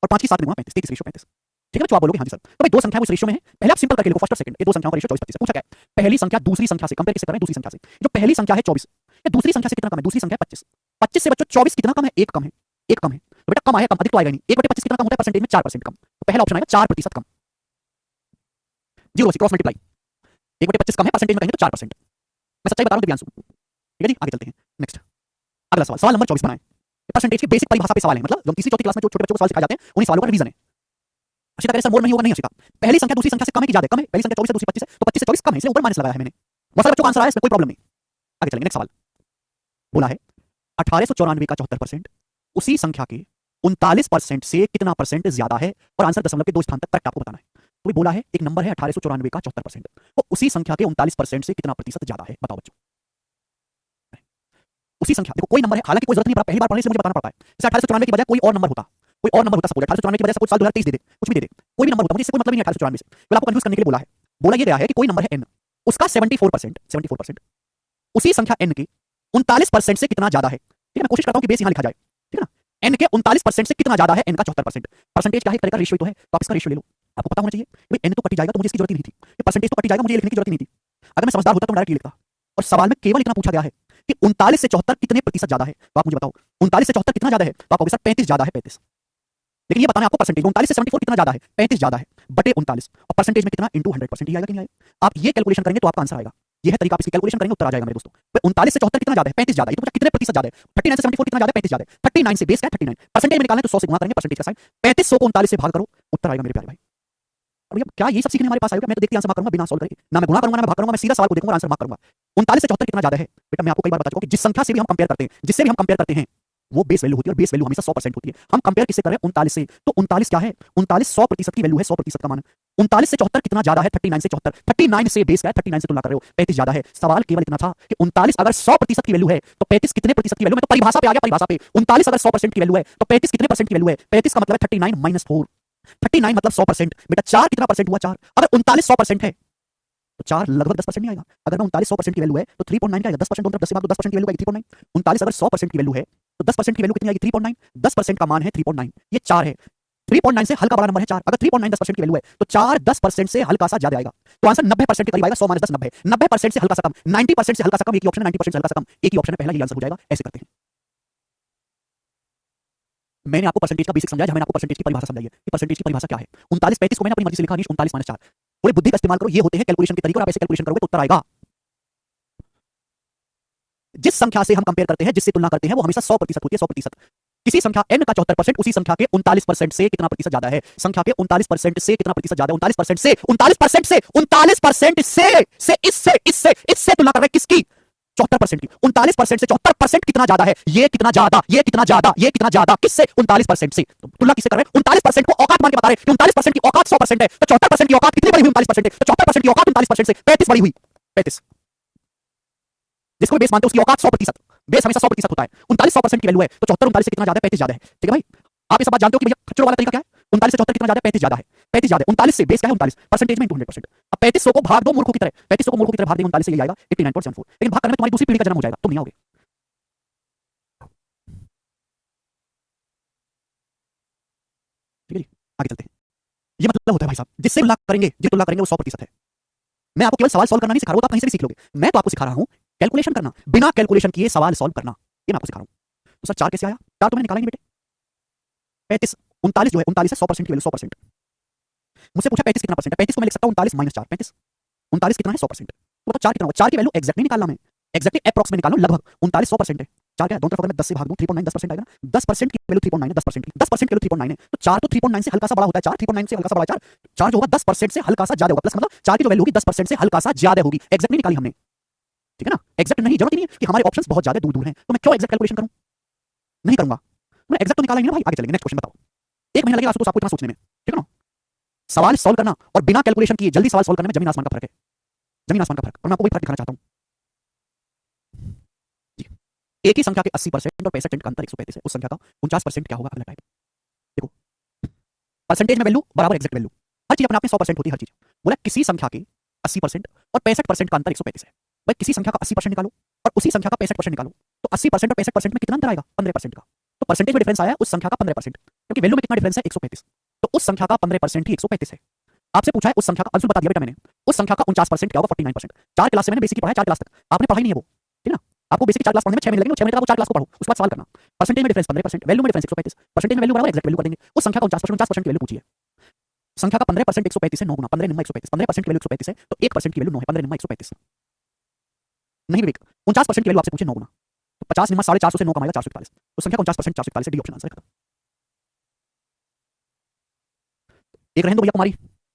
और 5 की 7 में गुणा 35, 33 रेशियो 35। ठीक है? तो आप बोलोगे हाँ जी सर। तो भाई दो संख्या उस रेशियो में है, पहले आप सिंपल करके लिखो फर्स्ट और सेकंड। ये दो संख्याओं का रेशियो 24/25 है। पूछा क्या है? पहली संख्या दूसरी संख्या से कंपेयर किससे कर रहे हैं? दूसरी संख्या से। जो पहली संख्या है 24, ये दूसरी संख्या से कितना कम है? दूसरी संख्या है 25। 25 से बच्चों 24 कितना कम है? 1 कम है, 1 कम है। तो बेटा कम आया, कम अधिक तो आएगा नहीं। 1/25 कितना कम होता है? परसेंटेज में 4% कम। तो पहला ऑप्शन आएगा 4% कम। जीरो से क्रॉस मल्टीप्लाई। 1/25 कम है, परसेंटेज में कहेंगे तो 4%। मैं सच्चाई बता रहा हूं दिव्यांशु। ठीक है जी, आगे चलते हैं। नेक्स्ट अगला सवाल, सवाल नंबर 24 बनाएं। परसेंटेज की बेसिक परिभाषा पे सवाल है, मतलब जो तीसरी चौथी क्लास में जो छोटे बच्चों को सवाल सिखाए जाते हैं उन्हीं सवालों का रिवीजन है। हर्षिता कह सर मोर नहीं होगा, नहीं हर्षिता। पहली संख्या दूसरी संख्या से कम है कि ज्यादा? कम है। पहली संख्या 24 है, दूसरी 25 है, तो 25 से 24 कम है, इसलिए ऊपर माइनस लगाया है मैंने। बहुत सारे बच्चों का आंसर आया, इसमें कोई प्रॉब्लम नहीं। आगे चलेंगे, नेक्स्ट सवाल। बोला है 1894 का 74% उसी संख्या के 39% से कितना परसेंट ज्यादा है? और आंसर दशमलव के 2 स्थान तक करेक्ट आपको बताना है। तो भी बोला है एक नंबर है 1894 का 74%, वो उसी संख्या के 39% से कितना प्रतिशत ज्यादा है? बताओ बच्चों। उसी संख्या, देखो कोई नंबर है, हालांकि कोई जरूरत नहीं पड़ा, पहली बार पढ़ने से मुझे बताना पड़ता है। जैसे 1894 की बजाय कोई और नंबर होता, कोई और नंबर होता, सपोज 1894 की बजाय सपोज साल 2023 दे दे, कुछ भी दे दे, कोई भी नंबर होता, मुझे इससे कोई मतलब नहीं है 1894 से। केवल आपको कंफ्यूज करने के लिए बोला है। बोला ये गया है कि कोई नंबर है n, उसका 74% उसी संख्या n के 39% से कितना ज्यादा है। ठीक है, मैं कोशिश करता हूं कि बेस यहां लिखा जाए। ठीक है ना? n के 39% से कितना ज्यादा है? n का 74%। परसेंटेज क्या है? तरह का रेशियो तो है, तो आप इसका रेशियो ले लो। आपको पता होना चाहिए भाई n तो कट जाएगा, तो मुझे इसकी जरूरत ही नहीं थी। ये परसेंटेज तो कट जाएगा, मुझे लिखने की जरूरत ही नहीं थी। अगर मैं समझदार होता तो डायरेक्ट ये लिखता। और सवाल में केवल इतना पूछा गया है कि 39 से 74 कितने प्रतिशत ज्यादा है? तो आप मुझे बताओ 39 से 74 कितना ज्यादा है? तो आप कहोगे सर 35 ज्यादा है, 35। लेकिन ये बताना है आपको परसेंटेज, 39 से 74 कितना ज्यादा है? 35 ज्यादा है बटे 39, और परसेंटेज में कितना? इंटू 100% ही आएगा कि नहीं आएगा? आप ये कैलकुलेशन करेंगे तो आपका आंसर आएगा। ये है तरीका, आप इसकी कैलकुलेशन करेंगे उत्तर आ जाएगा मेरे दोस्तों। 39 से 74 कितना ज्यादा है? 35 ज्यादा है। ये तो पूछा कितने प्रतिशत ज्यादा है? 39 से 74 कितना ज्यादा है? 35 ज्यादा है। 39 से बेस क्या है? 39। परसेंटेज में निकालना है तो 100 से गुणा करेंगे, परसेंटेज का साइन। 35 100 को 39 से भाग करो, उत्तर आएगा मेरे प्यारे भाई। और भैया क्या ये सब सीखने हमारे पास आएगा? मैं तो देखते आंसर मार्क करूंगा बिना सॉल्व करके, ना मैं गुणा करूंगा ना मैं भाग करूंगा, मैं सीधा सवाल को देखूंगा और आंसर मार्क करूंगा। 39 से 74 कितना ज्यादा है? बेटा मैं आपको कई बार बता चुका हूं कि जिस संख्या से भी हम कंपेयर करते हैं, जिससे भी हम कंपेयर करते हैं, वो बेस वैल्यू होती है, और बेस वैल्यू हमेशा 100% होती है। हम कंपेयर किससे कर रहे हैं? 39 से। तो 39 क्या है? 39 100% की वैल्यू है, 100% का मान। 39 से 74 कितना ज्यादा है? 39 से 74। 39 से बेस क्या है? 39 से तुलना कर रहे हो, 35 ज्यादा है। सवाल केवल इतना था कि 39 अगर 100% की वैल्यू है तो 35 कितने प्रतिशत की वैल्यू? मैं तो परिभाषा पे आ गया, परिभाषा पे। 39 अगर 100% की वैल्यू है तो 35 कितने परसेंट की वैल्यू है? 35 का मतलब है 39 माइनस 4। 39 मतलब 100%। बेटा 4 कितना परसेंट हुआ? 4। अगर 39 100% है तो 4 लगभग 10% नहीं आएगा। अगर मैं 39 100% की वैल्यू है तो 3.9 का आएगा। 10% दोनों तरफ 10 से भाग दो, 10% की वैल्यू आएगी 3.9। 39 अगर 100% की वैल्यू है तो 10% की वैल्यू कितनी आएगी? 3.9। 10% का मान है 3.9, ये 4 है। 3.9 से हल्का बड़ा नंबर है 4, अगर 3.9 10% की वैल्यू है तो 4 10% से हल्का सा ज्यादा आएगा, तो आंसर 90% के करीब आएगा। 100 - 10 90, 90% से हल्का सा कम, 90% से हल्का सा कम, एक ही ऑप्शन है 90% से हल्का सा कम, एक ही ऑप्शन है पहला, ये आंसर हो जाएगा। ऐसे करते हैं। मैंने आपको परसेंटेज का बेसिक समझाया, मैंने आपको परसेंटेज की परिभाषा समझाई है कि परसेंटेज की परिभाषा क्या है। 39 35 को मैंने अपनी मर्जी से लिखा, 39 - 4। थोड़ी बुद्धि का इस्तेमाल करो, ये होते हैं कैलकुलेशन के तरीके, और आप ऐसे कैलकुलेशन करोगे तो उत्तर आएगा। जिस संख्या से हम कंपेयर करते हैं, जिससे तुलना करते हैं, वो हमेशा 100% होती है, 100%। किसी संख्या n का 74% उसी संख्या के 39% से कितना प्रतिशत ज्यादा है? संख्या के 39% से कितना प्रतिशत ज्यादा है? 39% से 39% से 39% से इससे तुलना कर रहे हैं किसकी? 74% की। 39% से 74% कितना ज्यादा है? ये कितना ज्यादा, ये कितना ज्यादा, ये कितना ज्यादा, किससे? 39% से। तो तुलना किससे कर रहे हैं? 39% को औकात मान के बता रहे हैं कि 39% की औकात 100% है, तो 74% की औकात कितनी बड़ी हुई? 39% है, तो 74% की औकात 39% से 35 बड़ी हुई। 35, जिसको बेस मानते हैं उसकी औकात 100%, बेस हमेशा 100% होता है। 39 100% की वैल्यू है, तो 74 39 से कितना ज्यादा है? 35 ज्यादा है। ठीक है भाई, आप ये सब बात जानते हो कि भैया खच्चरों वाला तरीका क्या है? 39 से 74 कितना ज्यादा है? 35 ज्यादा है। 35 ज्यादा है। 39 से बेस क्या है? 39 परसेंटेज में 100%। अब 3500 को भाग दो मूर्खों की तरह, 3500 को मूर्खों की तरह भाग देंगे 39 से, ये आएगा 89.74। लेकिन भाग करने में तुम्हारी दूसरी पीढ़ी का जन्म हो जाएगा, तुम नहीं आओगे। ठीक है जी, आगे चलते हैं। ये मतलब होता है भाई साहब, जिससे तुलना करेंगे, जिस तुलना करेंगे वो 100% है। मैं आपको केवल सवाल सॉल्व करना नहीं सिखा रहा हूं, तो आप कहीं से भी सीख लोगे। मैं तो आपको सिखा रहा हूं कैलकुलेशन करना, बिना कैलकुलेशन किए सवाल सॉल्व करना, ये मैं आपको सिखा रहा हूं। तो सर 4 कैसे आया? 4 तो मैंने निकाला ही नहीं बेटे। 35 39 जो है 39 है 100% की वैल्यू 100%। मुझसे पूछा 35 कितना परसेंट है? 35 को मैं लिख सकता हूं 39 - 4, 35। 39 कितना है? 100%। तो 4 कितना होगा? 4 की वैल्यू एग्जैक्टली निकालना, मैं एग्जैक्टली अप्रॉक्स में निकालूं, लगभग 39 100% है। 4 क्या है? दोनों तरफ अगर मैं 10 से भाग दूं 3.9 10% आएगा ना। 10% की वैल्यू 3.9 है, 10% की 10% की वैल्यू 3.9 है, तो 4 तो 3.9 से हल्का सा बड़ा होता है। 4 3.9 से हल्का सा बड़ा है। 4 जो होगा 10% से हल्का सा ज्यादा होगा, प्लस मतलब 4 की जो वैल्यू होगी 10% से हल्का सा ज्यादा होगी। एग्जैक्टली निकाली हमने, ठीक है ना? एग्जैक्ट नहीं, जरूरत नहीं है कि हमारे ऑप्शंस बहुत ज्यादा दूर दूर हैं, तो मैं क्यों एग्जैक्ट कैलकुलेशन करूं? नहीं करूंगा। मैं एग्जैक्ट तो निकाला ही नहीं ना भाई। आगे चलेंगे, नेक्स्ट क्वेश्चन बताओ। 1 महीना लगेगा आशुतोष आपको इतना सोचने में, ठीक है ना? सवाल सॉल्व करना और बिना कैलकुलेशन किए जल्दी सवाल सॉल्व करने में जमीन आसमान का फर्क है, जमीन आसमान का फर्क, और मैं आपको वही फर्क दिखाना चाहता हूं जी। एक ही संख्या के 80% और 65% का अंतर 135 है, उस संख्या का 49% क्या होगा? अगला टाइप देखो, परसेंटेज में वैल्यू बराबर एग्जैक्ट वैल्यू, हर चीज अपने आप में 100% होती है, हर चीज। बोला किसी संख्या के 80% और 65% का अंतर 135 है। भाई किसी संख्या का 80% निकालो और उसी संख्या का 65% निकालो, तो 80% और 65% में कितना अंतर आएगा? 15% का। तो परसेंटेज में डिफरेंस आया उस संख्या का 15%, क्योंकि वैल्यू में कितना डिफरेंस है? 135, तो उस संख्या का 15% ही 135 है। आपसे पूछा है उस संख्या का, अंशुल बता दिया बेटा मैंने, उस संख्या का 49% क्या होगा? 49%। 4 क्लास से मैंने बेसिक पढ़ा है, 4 क्लास तक आपने पढ़ा ही नहीं है वो, ठीक है ना? आपको बेसिक 4 क्लास पढ़ने में 6 महीने लगेंगे, 6 महीने तक आपको 4 क्लास को पढ़ो, उसके बाद सवाल करना। परसेंटेज में डिफरेंस 15%, वैल्यू में डिफरेंस 135, परसेंटेज में वैल्यू बराबर एग्जैक्ट वैल्यू कर देंगे। उस संख्या का 49% की वैल्यू पूछिए। संख्या का 15% 135 है, 9 गुना 15 निम्मा 135, 15% की वैल्यू 135 है, तो 1% की वैल्यू 9 है, 15 निम्मा 135 नहीं विवेक, 49% की वैल्यू आपसे पूछे 9 गुना, तो 50 निम्मा 450 से 9 कमाएगा 441, तो संख्या का 49% 441 है, डी ऑप्शन आंसर है। एक रहने दो भैया कुमारी,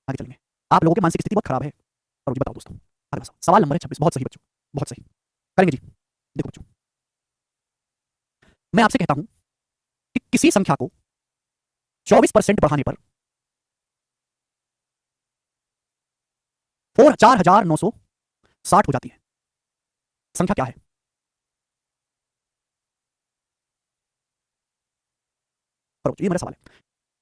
आगे चलेंगे। आप लोगों की मानसिक स्थिति बहुत खराब है, और मुझे बताओ दोस्तों। अगला सवाल नंबर है 26, बहुत सही बच्चों, बहुत सही करेंगे जी। देखो बच्चों, मैं आपसे कहता हूं कि किसी संख्या को 24% बढ़ाने पर 4960 हो जाती है। संख्या क्या है? ये मेरा सवाल है।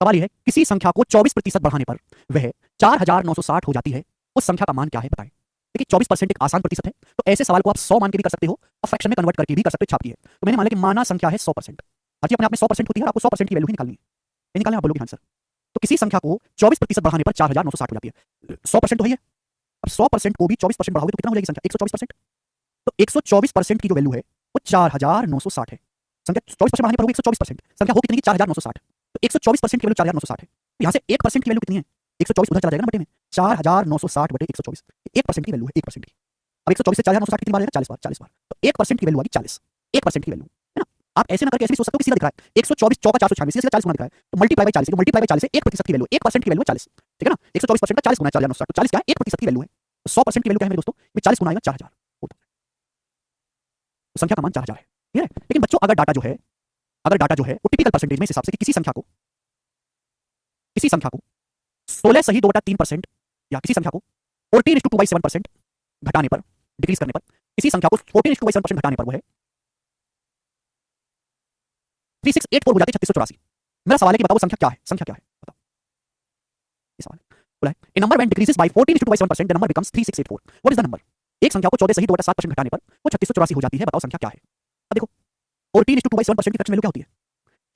सवाल ये है, किसी संख्या को 24% बढ़ाने पर वह 4960 हो जाती है, उस संख्या का मान क्या है? बताएं। देखिए 24% एक आसान प्रतिशत है, तो ऐसे सवाल को आप 100 मान के भी कर सकते हो और फ्रैक्शन में कन्वर्ट करके भी कर सकते हो, छापिए। तो मैंने मान लिया कि माना संख्या है 100%, हालांकि अपने आप में 100% होती है और आपको 100% की वैल्यू ही निकालनी है। ये निकालना आप बोलोगे आंसर। तो किसी संख्या को 24% बढ़ाने पर 4960 हो जाती है। 100% तो है ये, अब 100% को भी 24% बढ़ाओगे तो कितना हो जाएगी संख्या? 124%। तो 124% की जो वैल्यू है वो 4960 है। संख्या 24% बढ़ाने पर होगी 124%, संख्या हो कितनी की? 4960। तो 124% की वैल्यू 4960 है, तो यहाँ से 1% की वैल्यू कितनी है? 124 उधर चला जाएगा ना बटे में, 4960 बटे 124, 1% की वैल्यू है, 1% की। अब 124 से 4960 कितनी बार आएगा? 40 बार, 40 बार, तो 1% की वैल्यू आ गई 40, 1% की वैल्यू है ना? आप ऐसे ना करके ऐसे भी सोच सकते हो कि सीधा दिख रहा है 124 चौका 496, सीधा 40 गुना दिख रहा है, तो मल्टीप्लाई बाय 40, मल्टीप्लाई बाय 40 से 1% की वैल्यू, 1% की वैल्यू है 40, ठीक है ना? 124% का 40 गुना 4960, तो 40 क्या है? 1% की वैल्यू है। 100% की वैल्यू क्या है मेरे दोस्तों? 40 गुना आएगा 4000, तो संख्या का मान 4000 है, ठीक है? लेकिन बच्चों अगर डाटा जो है, अगर डाटा जो है वो टिपिकल परसेंटेज में इस हिसाब से कि किसी संख्या को 16 सही 2/3% या किसी संख्या को 14:2/7% घटाने पर, डिक्रीज करने पर, किसी संख्या को 14:7% घटाने पर वो है 3684 हो जाती है, 3684। मेरा सवाल है कि बताओ संख्या क्या है? संख्या क्या है बताओ, ये सवाल है। बोला है a number when decreases by 14:2/7% the number becomes 3684, what is the number? एक संख्या को 14 सही 2/7% घटाने पर वो 3684 हो जाती है, बताओ संख्या क्या है? अब देखो 14:2/7% की फ्रैक्शन वैल्यू क्या होती है?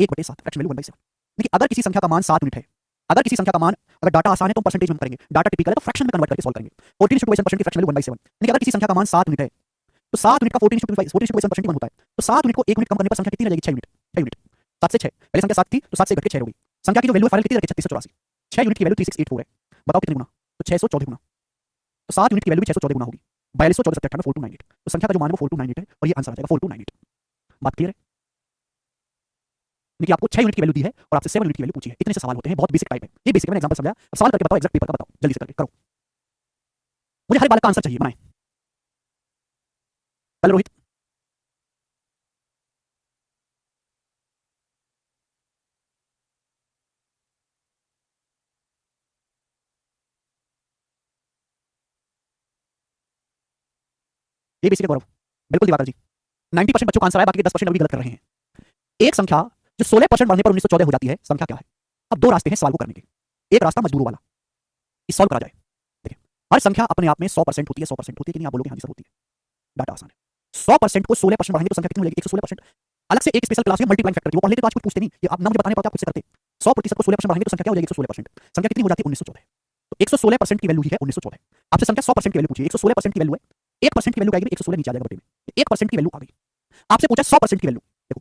1/7, फ्रैक्शन वैल्यू 1/7। देखिए अगर किसी संख्या का मान 7 यूनिट है, अगर किसी संख्या का मान, अगर डाटा आसान है तो परसेंटेज में हम करेंगे, डाटा टिपिकल है तो फ्रैक्शन में कन्वर्ट करके सॉल्व करेंगे। 14:21% की फ्रैक्शन वैल्यू 1/7। यानी अगर किसी संख्या का मान 7 यूनिट है तो 7 यूनिट का 14:21% 1 होता है, तो 7 यूनिट को 1 यूनिट कम करने पर संख्या कितनी रह जाएगी? 6 यूनिट। 6 यूनिट 7 से 6, पहले संख्या 7 थी तो 7 से घट के 6 हो गई। संख्या की जो वैल्यू फाइनल कितनी रखी? 3684। 6 यूनिट की वैल्यू 3684 है, बताओ कितनी गुना? तो 614 गुना। तो 7 यूनिट की वैल्यू भी 614 गुना होगी, 4214 7 4298। तो संख्या का जो मान है वो 4298 है और ये आंसर आ जाएगा 4298। बात क्लियर है? देखिए आपको 6 यूनिट की वैल्यू दी है और आपसे 7 यूनिट की वैल्यू पूछी है। इतने से सवाल होते हैं, बहुत बेसिक टाइप है, ये बेसिक मैंने एग्जांपल समझाया। अब सवाल करके बताओ, एग्जैक्ट पेपर का बताओ, जल्दी से करके करो। मुझे हर बालक का आंसर चाहिए, बनाए। चल रोहित। ये बेसिक है गौरव, बिल्कुल दिवाकर जी। 90% बच्चों का आंसर आया, बाकी 10% अभी गलत कर रहे हैं। एक संख्या जो 16% बढ़ने पर 1914 हो जाती है, संख्या क्या है? अब दो रास्ते हैं सवाल को करने के। एक रास्ता मजदूरों वाला, इस सॉल्व करा जाए। देखिए हर संख्या अपने आप में 100% होती है, 100% होती है कि नहीं? आप बोलोगे हाँ जी सर होती है, डाटा आसान है। 100% को 16% बढ़ाएंगे तो संख्या कितनी हो जाएगी? 116%। अलग से एक स्पेशल क्लास में मल्टीप्लाइंग फैक्टर की, वो पढ़ लेते तो आज कुछ पूछते नहीं, ये आप ना मुझे बताने पड़ता, आप खुद से करते। 100% को 16% बढ़ाएंगे तो संख्या क्या हो जाएगी? 116%। संख्या कितनी हो जाती है? 1914। तो 116% की वैल्यू ही है 1914। आपसे संख्या 100% की वैल्यू पूछिए, 116% की वैल्यू है, 1% की वैल्यू आएगी, 116 नीचे आ जाएगा बटे में, 1% की वैल्यू आ गई। आपसे पूछा 100% की वैल्यू, देखो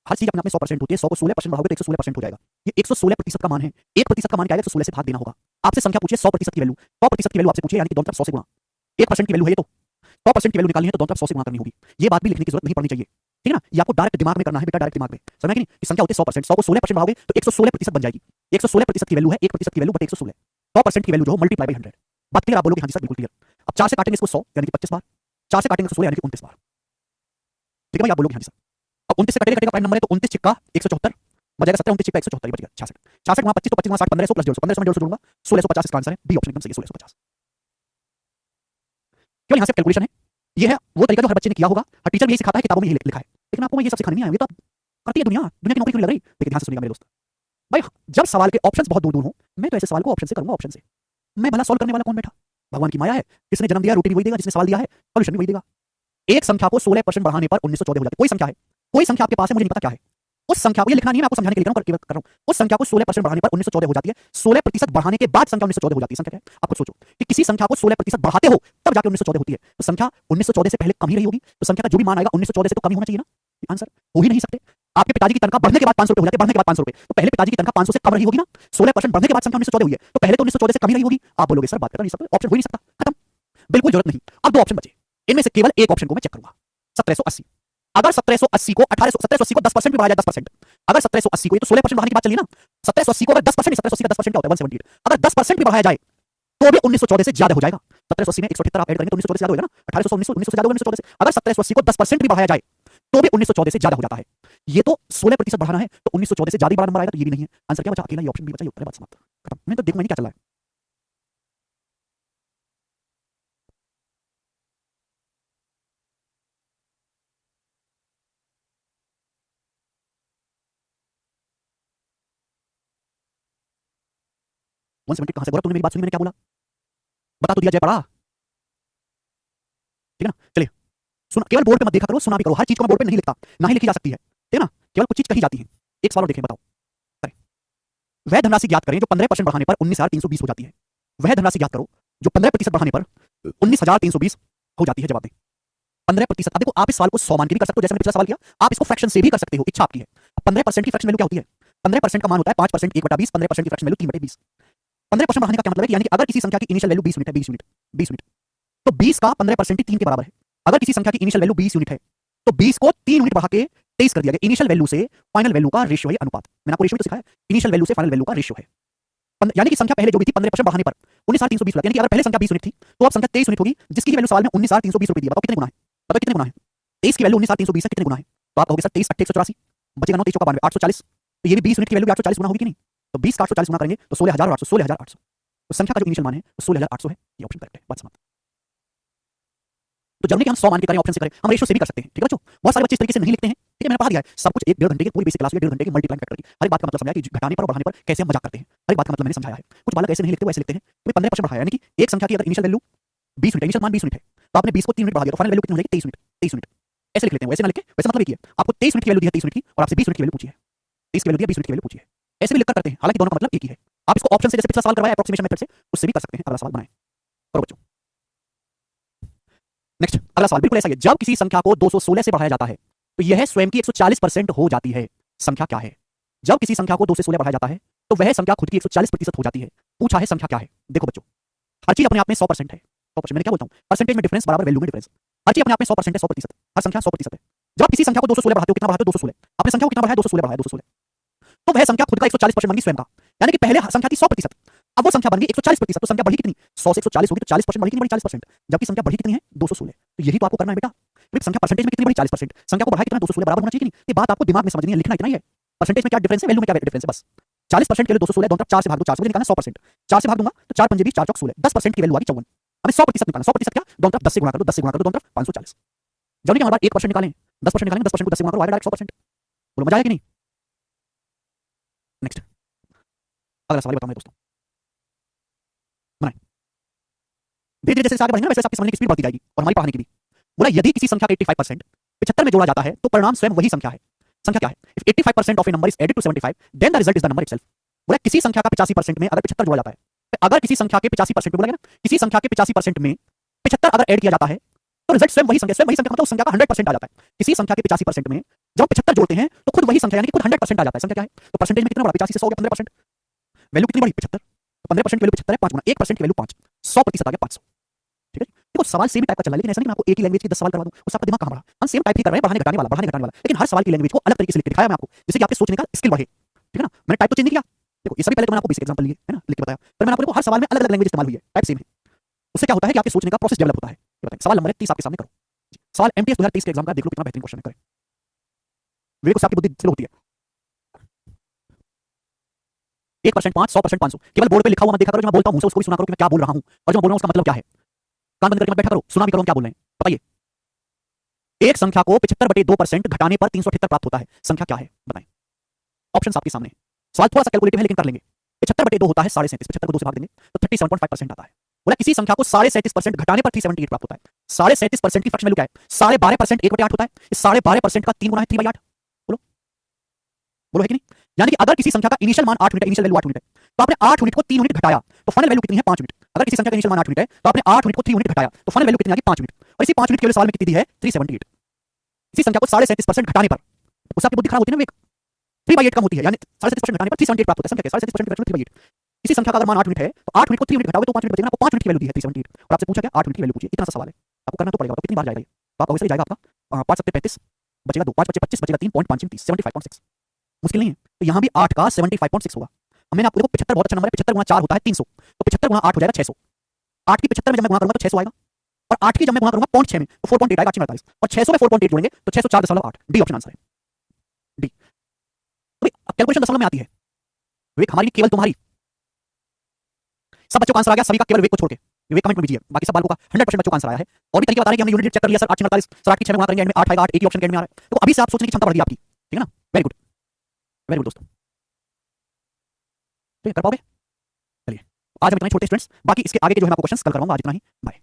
हर चीज अपने आप में 100% होती है, 100 को 16% बढ़ाओगे तो 116% हो जाएगा। ये 116% का मान है, 1% का मान क्या आएगा? 116 से भाग देना होगा। आपसे संख्या पूछिए 100% की वैल्यू, 100% की वैल्यू आपसे पूछिए, यानी कि दोनों तरफ 100 से गुणा। 1% की वैल्यू है ये, तो 100% की वैल्यू निकालनी है तो दोनों तरफ 100 से गुणा करनी होगी। ये बात भी लिखने की जरूरत नहीं पड़नी चाहिए, ठीक है ना? ये आपको डायरेक्ट दिमाग में करना है बेटा, डायरेक्ट दिमाग में, समझा कि नहीं? कि संख्या होती है 100%, 100 को 16% बढ़ाओगे तो 116% बन जाएगी। 116% की वैल्यू है, 1% की वैल्यू बटे 116, 100% की वैल्यू जो हो मल्टीप्लाई बाय 100। बात क्लियर? आप बोलोगे हाँ जी सर बिल्कुल क्लियर। अब 4 से काटेंगे इसको 100 यानी कि 25 बार, 4 से काटेंगे 16 यानी कि 29 बार, ठीक है भाई? आप बोलोगे हाँ जी सर। अब 29 से कटेगा, कटेगा प्राइम नंबर है तो 29 छिक्का 174 बचेगा 17, 29 छिक्का 174, ये बच गया 66। 66 गुणा 25 तो 25 गुणा 60, 1500 प्लस 150, 1500 में 150 जोड़ूंगा 1650 इसका आंसर है, बी ऑप्शन एकदम सही है, 1650। केवल यहाँ से कैलकुलेशन है, ये है वो तरीका जो हर बच्चे ने किया होगा, हर टीचर भी यही सिखाता है, किताबों में यही लिखा है, लेकिन आपको मैं ये सब सिखाने नहीं आया, ये तो करती है दुनिया, दुनिया की नौकरी क्यों नहीं लग रही? लेकिन ध्यान से सुनिएगा मेरे दोस्त भाई, जब सवाल के ऑप्शंस बहुत दूर दूर हो, मैं तो ऐसे सवाल को ऑप्शन से करूंगा, ऑप्शन से। मैं भला सॉल्व करने वाला कौन बैठा? भगवान की माया है, किसने जन्म दिया रूटीन वही देगा, जिसने सवाल दिया है सॉल्यूशन भी वही देगा। एक संख्या को 16% बढ़ाने पर 1914 हो जाती है, कोई संख्या है, कोई संख्या आपके पास है, मुझे नहीं पता क्या है, उस संख्या को, ये लिखना नहीं है, मैं आपको समझाने के लिए कर रहा हूं, उस संख्या को 16% बढ़ाने पर 1914 हो जाती है, 16% बढ़ाने के बाद संख्या 1914 हो जाती है। संख्या क्या है? आप खुद सोचो कि किसी संख्या को 16% बढ़ाते हो तब जाके 1914 होती है, तो संख्या 1914 से पहले कम ही रही होगी, तो संख्या का जो भी मान आएगा 1914 से तो कम ही होना चाहिए ना? आंसर हो ही नहीं सकते। आपके पिताजी की तनख्वाह बढ़ने के बाद 500 रुपए हो जाती है, बढ़ने के बाद 500 रुपए, तो पहले पिताजी की तनख्वाह 500 से कम रही होगी ना? 16% बढ़ने के बाद संख्या 1914 हुई है, तो पहले तो 1914 से कम ही रही होगी। आप बोलोगे सर बात कर नहीं सकते, ऑप्शन हो ही नहीं सकता, खत्म, बिल्कुल जरूरत नहीं। अब दो ऑप्शन बचे, इनमें से केवल एक ऑप्शन को मैं चेक करूंगा, 1780। अगर 1780 को 1780 को 10% भी बढ़ाया जाए, 10%, अगर 1780 को, ये तो 16% बढ़ाने की बात चली ना, 1780 को अगर 10%, 1780 का 10% क्या होता है? 178। अगर 10% भी बढ़ाया जाए तो भी 1914 से ज्यादा हो जाएगा। 1780 में 178 आप ऐड करेंगे तो 1914 से ज्यादा होगा ना? 1800 1900 से ज्यादा होगा 1914 से। अगर 1780 को 10% भी बढ़ाया जाए तो भी 1914 से ज्यादा हो जाता है। ये तो 16% बढ़ाना है तो 1914 से ज्यादा ही बड़ा नंबर आएगा, तो ये भी नहीं है। आंसर क्या बचा? अकेला ये ऑप्शन भी बचा, ये उत्तर है, बात समाप्त, खत्म। मैं तो देखूं मैं क्या चल रहा है। वन सेवेंटी कहां से? गौरव तूने मेरी बात सुनी? मैंने क्या बोला बता तो दिया, जय पड़ा, ठीक है ना? चलिए सुना, केवल बोर्ड पे मत देखा करो, सुना भी करो। हर चीज को मैं बोर्ड पे नहीं लिखता, ना ही लिखी जा सकती है, ठीक है ना? केवल कुछ चीज कही जाती है। एक सवाल और देखें, बताओ करें। वह धनराशि ज्ञात करें जो 15% बढ़ाने पर 19,320 हो जाती है। वह धनराशि ज्ञात करो जो 15% बढ़ाने पर 19,320 हो जाती है। जवाब दें 15%। अब देखो आप इस सवाल को 100 मान के भी कर सकते हो, जैसे मैंने पिछला सवाल किया, आप इसको फ्रैक्शन से भी कर सकते हो, इच्छा आपकी है। 15% की फ्रैक्शन वैल्यू क्या होती है? 15% का मान होता है 5%, 1/20, 15% की फ्रैक्शन वैल्यू 3/20। 15% बढ़ाने का क्या मतलब है कि यानी कि अगर किसी संख्या की इनिशियल वैल्यू 20 यूनिट है, 20 यूनिट, 20 यूनिट, तो 20 का 15% ही 3 के बराबर है। अगर किसी संख्या की इनिशियल वैल्यू 20 यूनिट है तो 20 को 3 यूनिट बढ़ा के 23 कर दिया गया। इनिशियल वैल्यू से फाइनल वैल्यू का रेशियो है अनुपात, मैंने आपको रेशियो तो सिखाया, इनिशियल वैल्यू से फाइनल वैल्यू का रेशियो है। यानी कि संख्या पहले जो भी थी 15% बढ़ाने पर 19,320 यानी कि अगर पहले संख्या 20 यूनिट थी तो अब संख्या 23 यूनिट होगी, जिसकी वैल्यू सवाल में 19,320 रुपए दी। बताओ कितने गुना है? बताओ कितने गुना है? 23 की वैल्यू 19,320 है, कितने गुना है? तो आप कहोगे सर 23 8 184, बचेगा 9 23 का 92 840, तो ये भी 20 यूनिट की वैल्यू 840 गुना होगी कि नहीं? तो 20 का 840 गुना करेंगे तो 16,800, 16,800। तो संख्या का जो इनिशियल मान है वो 16,800 है, ये ऑप्शन करेक्ट है, बात समाप्त। तो जरूरी कि हम 100 मान के करें, ऑप्शन से करें, हम रेशियो से भी कर सकते हैं, ठीक है बच्चों? बहुत सारे बच्चे इस तरीके से नहीं लिखते हैं, ठीक है? मैंने पढ़ा दिया है सब कुछ, 1-1.5 घंटे की पूरी बेसिक क्लास में 1.5 घंटे की मल्टीप्लाइंग फैक्टर की हर एक बात का मतलब समझाया कि घटाने पर और बढ़ाने पर कैसे हम मजाक करते हैं, हर एक बात का मतलब मैंने समझाया है। कुछ बालक ऐसे नहीं लिखते, वो ऐसे लिखते हैं कि 15% बढ़ाया, यानी कि एक संख्या की अगर इनिशियल वैल्यू 20 यूनिट, इनिशियल मान 20 यूनिट है, तो आपने 20 को 3 यूनिट बढ़ा दिया तो फाइनल वैल्यू कितनी हो जाएगी? 23 यूनिट, 23 यूनिट, ऐसे लिख लेते हैं। वैसे ना लिख के, वैसे मतलब एक ही है, आपको 23 यूनिट की वैल्यू दी है, 23 यूनिट की, और आपसे 20 यूनिट की वैल्यू पूछी है, 23 की वैल्यू दी है, 20 यूनिट की वैल्यू पूछी है, ऐसे भी लिखकर करते हैं, हालांकि दोनों का मतलब एक ही है। आप इसको ऑप्शन से जैसे पिछला सवाल करवाया एप्रोक्सीमेशन मेथड से, उससे भी कर सकते हैं। अगला सवाल बनाएं, करो बच्चों। नेक्स्ट अगला सवाल बिल्कुल ऐसा ही है। जब किसी संख्या को 216 से बढ़ाया जाता है तो यह स्वयं की 140% हो जाती है। संख्या क्या है? जब किसी संख्या को 2 से 16 बढ़ाया जाता है तो वह संख्या खुद की 140% हो जाती है। पूछा है संख्या क्या है? देखो बच्चों, हर चीज अपने आप में 100% है। 100%, मैंने क्या बोलता हूं, परसेंटेज में डिफरेंस बराबर वैल्यू में डिफरेंस। हर चीज अपने आप में 100% है, 100%। हर संख्या 100% है। जब किसी संख्या को 216 बढ़ाते हो, कितना बढ़ाते हो? 216। अपने संख्या को कितना बढ़ाया? 216 बढ़ाया, 216। तो वह संख्या खुद का 140% बन गई स्वयं का, यानी कि पहले संख्या थी 100%, अब वो संख्या बन गई 140%। तो संख्या बढ़ी कितनी? 100 से 140 होगी तो 40% बढ़ी, कितनी बढ़ी? 40%। जबकि संख्या बढ़ी कितनी है? 216। तो यही तो आपको करना है बेटा। संख्या परसेंटेज में कितनी बढ़ी? 40%। संख्या को बढ़ाया कितना? 216। बराबर होना चाहिए कि नहीं? ये बात आपको दिमाग में समझनी है, लिखना इतना ही है। परसेंटेज में क्या डिफरेंस है, वैल्यू में क्या डिफरेंस है, बस। 40% के लिए 216, दोनों तरफ 4 से भाग दो, 4 से निकालना 100%। 4 से भाग दूंगा तो 4 पंजे 20, 4 चौक 16, 10% की वैल्यू आ गई 54। हमें 100% निकालना। 100% क्या? दोनों तरफ 10 से गुणा कर दो, 10 से गुणा कर दो, दोनों तरफ 540। जब नहीं हमारे पास 1% निकालें, 10% निकालेंगे, 10% को 10 से गुणा करो, आएगा डायरेक्ट 100%। बोलो मजा आया कि नहीं? नेक्स्ट अगला सवाल बताऊं दोस्तों, बनाए। धीरे धीरे जैसे आगे बढ़ेंगे वैसे आपकी समझने की स्पीड बढ़ती जाएगी और हमारी पढ़ाने की भी। बोला यदि किसी संख्या का 85% 75 में जोड़ा जाता है तो परिणाम स्वयं वही संख्या है। संख्या क्या है? If 85% of a number is added to 75 then the result is the number itself. बोला किसी संख्या का 85% में अगर 75 जोड़ा जाता है, तो अगर किसी संख्या के 85% में, बोला ना, किसी संख्या के 85% में 75 अगर ऐड किया जाता है तो रिजल्ट स्वयं वही संख्या, स्वयं वही संख्या मतलब उस संख्या का 100% आ जाता है। किसी संख्या के 85% में जब 75 जोड़ते हैं तो खुद वही संख्या यानी कि खुद 100% आ जाता है। संख्या क्या है? तो परसेंटेज में कितना बढ़ा? 85 से 100 गया 15%। वैल्यू कितनी बढ़ी? 75। तो 15% की वैल्यू 75 है, 5 गुना 1% की वैल्यू 5, 100% आ गया 500। ठीक है, देखो सवाल सेम टाइप का चल रहा है, लेकिन ऐसा नहीं मैं आपको एक ही लैंग्वेज के 10 सवाल करवा दूं, उससे आपका दिमाग कहां बढ़ा। हम सेम टाइप ही कर रहे हैं, बढ़ाने घटाने वाला, बढ़ाने घटाने वाला, लेकिन हर सवाल की लैंग्वेज को अलग तरीके से लिख के दिखाया मैं आपको, जिससे कि आपके सोचने का स्किल बढ़े। ठीक है ना, मैंने टाइप तो चेंज नहीं किया। देखो ये सभी पहले तो मैंने आपको बेसिक एग्जांपल लिए है ना, लिख के बताया, पर मैंने आपको देखो हर सवाल में अलग अलग लैंग्वेज इस्तेमाल हुई है, टाइप सेम है। उससे क्या होता है कि आपके सोचने का प्रोसेस डेवलप होता है। ये बताएं, सवाल नंबर 30 आपके सामने करो। सवाल एमटीएस 2023 के एग्जाम का देख लो कितना बेहतरीन क्वेश्चन है, करें। विवेक से आपकी बुद्धि स्लो होती है। 1% 5, 100% 500, केवल बोर्ड पे लिखा हुआ मत देखा करो, जो मैं बोलता हूं मुंह से उसको भी सुना करो कि मैं क्या बोल रहा हूं, और जो मैं बोल रहा हूं उसका मतलब क्या है। कान बंद करके मत बैठा करो, सुना भी करो हम क्या बोल रहे हैं। बताइए, एक संख्या को 75/2% घटाने पर 378 प्राप्त होता है। संख्या क्या है बताएं? ऑप्शन आपके सामने। सवाल थोड़ा सा कैलकुलेटिव है लेकिन कर लेंगे। 75/2 होता है 37.5, 75 को 2 से भाग देंगे तो 37.5% आता है। बोला किसी संख्या को 37.5% घटाने पर 378 प्राप्त होता है। 37.5% की फ्रैक्शन वैल्यू क्या है? 12.5% 1/8 होता है, 12.5% का 3 गुना है 3/8। बोलो बोलो है कि नहीं? यानी कि अगर किसी संख्या का इनिशियल मान 8 यूनिट है, इनिशियल वैल्यू 8 यूनिट है, तो आपने 8 यूनिट को 3 यूनिट घटाया तो फाइनल वैल्यू कितनी है? 5 यूनिट। अगर किसी संख्या का इनिशियल मान 8 यूनिट है तो आपने 8 यूनिट को 3 यूनिट घटाया तो फाइनल वैल्यू कितनी आ गई? 5 यूनिट। और इसी 5 यूनिट के लिए सवाल में कितनी दी है? 378। इसी संख्या को 37.5% घटाने पर उससे आपकी बुद्धि खराब होती है ना, 3/8 कम होती है, यानी 37.5% घटाने पर 378 प्राप्त होता है। संख्या क्या? 37% की फ्रैक्शन 3/8। इसी संख्या का अगर मान 8 यूनिट है तो 8 यूनिट को 3 यूनिट घटाओगे तो 5 यूनिट बचेगा ना, आपको 5 यूनिट की वैल्यू दी है 378। और आपसे पूछा क्या? 8 यूनिट की वैल्यू पूछिए। इतना सा सवाल है, आपको करना तो पड़ेगा। तो कितनी बार जाएगा ये? तो आपका वैसे ही जाएगा आपका 5 7 35 बचेगा 2, 5 5 25 बचेगा 3, 5 3 30, 75.6। मुश्किल नहीं है। तो यहाँ भी 8 का 75.6 होगा। अब मैंने आपको देखो 75 बहुत अच्छा नंबर है, 75 गुना 4 होता है 300, तो 75 गुना 8 हो जाएगा 600। 8 की 75 में जब मैं गुणा करूंगा तो 600 आएगा, और 8 की जब मैं गुणा करूंगा 0.6 में तो 4.8 आएगा, 48। और 600 में 4.8 जोड़ेंगे तो 604.8। डी ऑप्शन आंसर है, डी। तो अब कैलकुलेशन दशमलव में आती है विवेक, हमारी केवल तुम्हारी। सब बच्चों का आंसर आ गया, सभी का, केवल विवेक को छोड़ के। विवेक कमेंट में दीजिए, बाकी सब बालकों का 100% बच्चों का आंसर आया है। और भी तरीके बता रहे हैं कि हमने यूनिट चेक कर लिया सर, 8 48 सर, 8 की 6 में गुणा करेंगे एंड में 8 आएगा, 8 एक ही ऑप्शन के एंड में आ रहा है। तो अभी से आप सोचने की क्षमता बढ़ गई आपकी। ठीक है ना, वेरी गुड, वेरी गुड दोस्तों। ठीक है, कर पाओगे? चलिए आज हम इतना ही छोटे स्टूडेंट्स, बाकी इसके आगे के जो है मैं आपको क्वेश्चंस कल करवाऊंगा। आज इतना ही, बाय।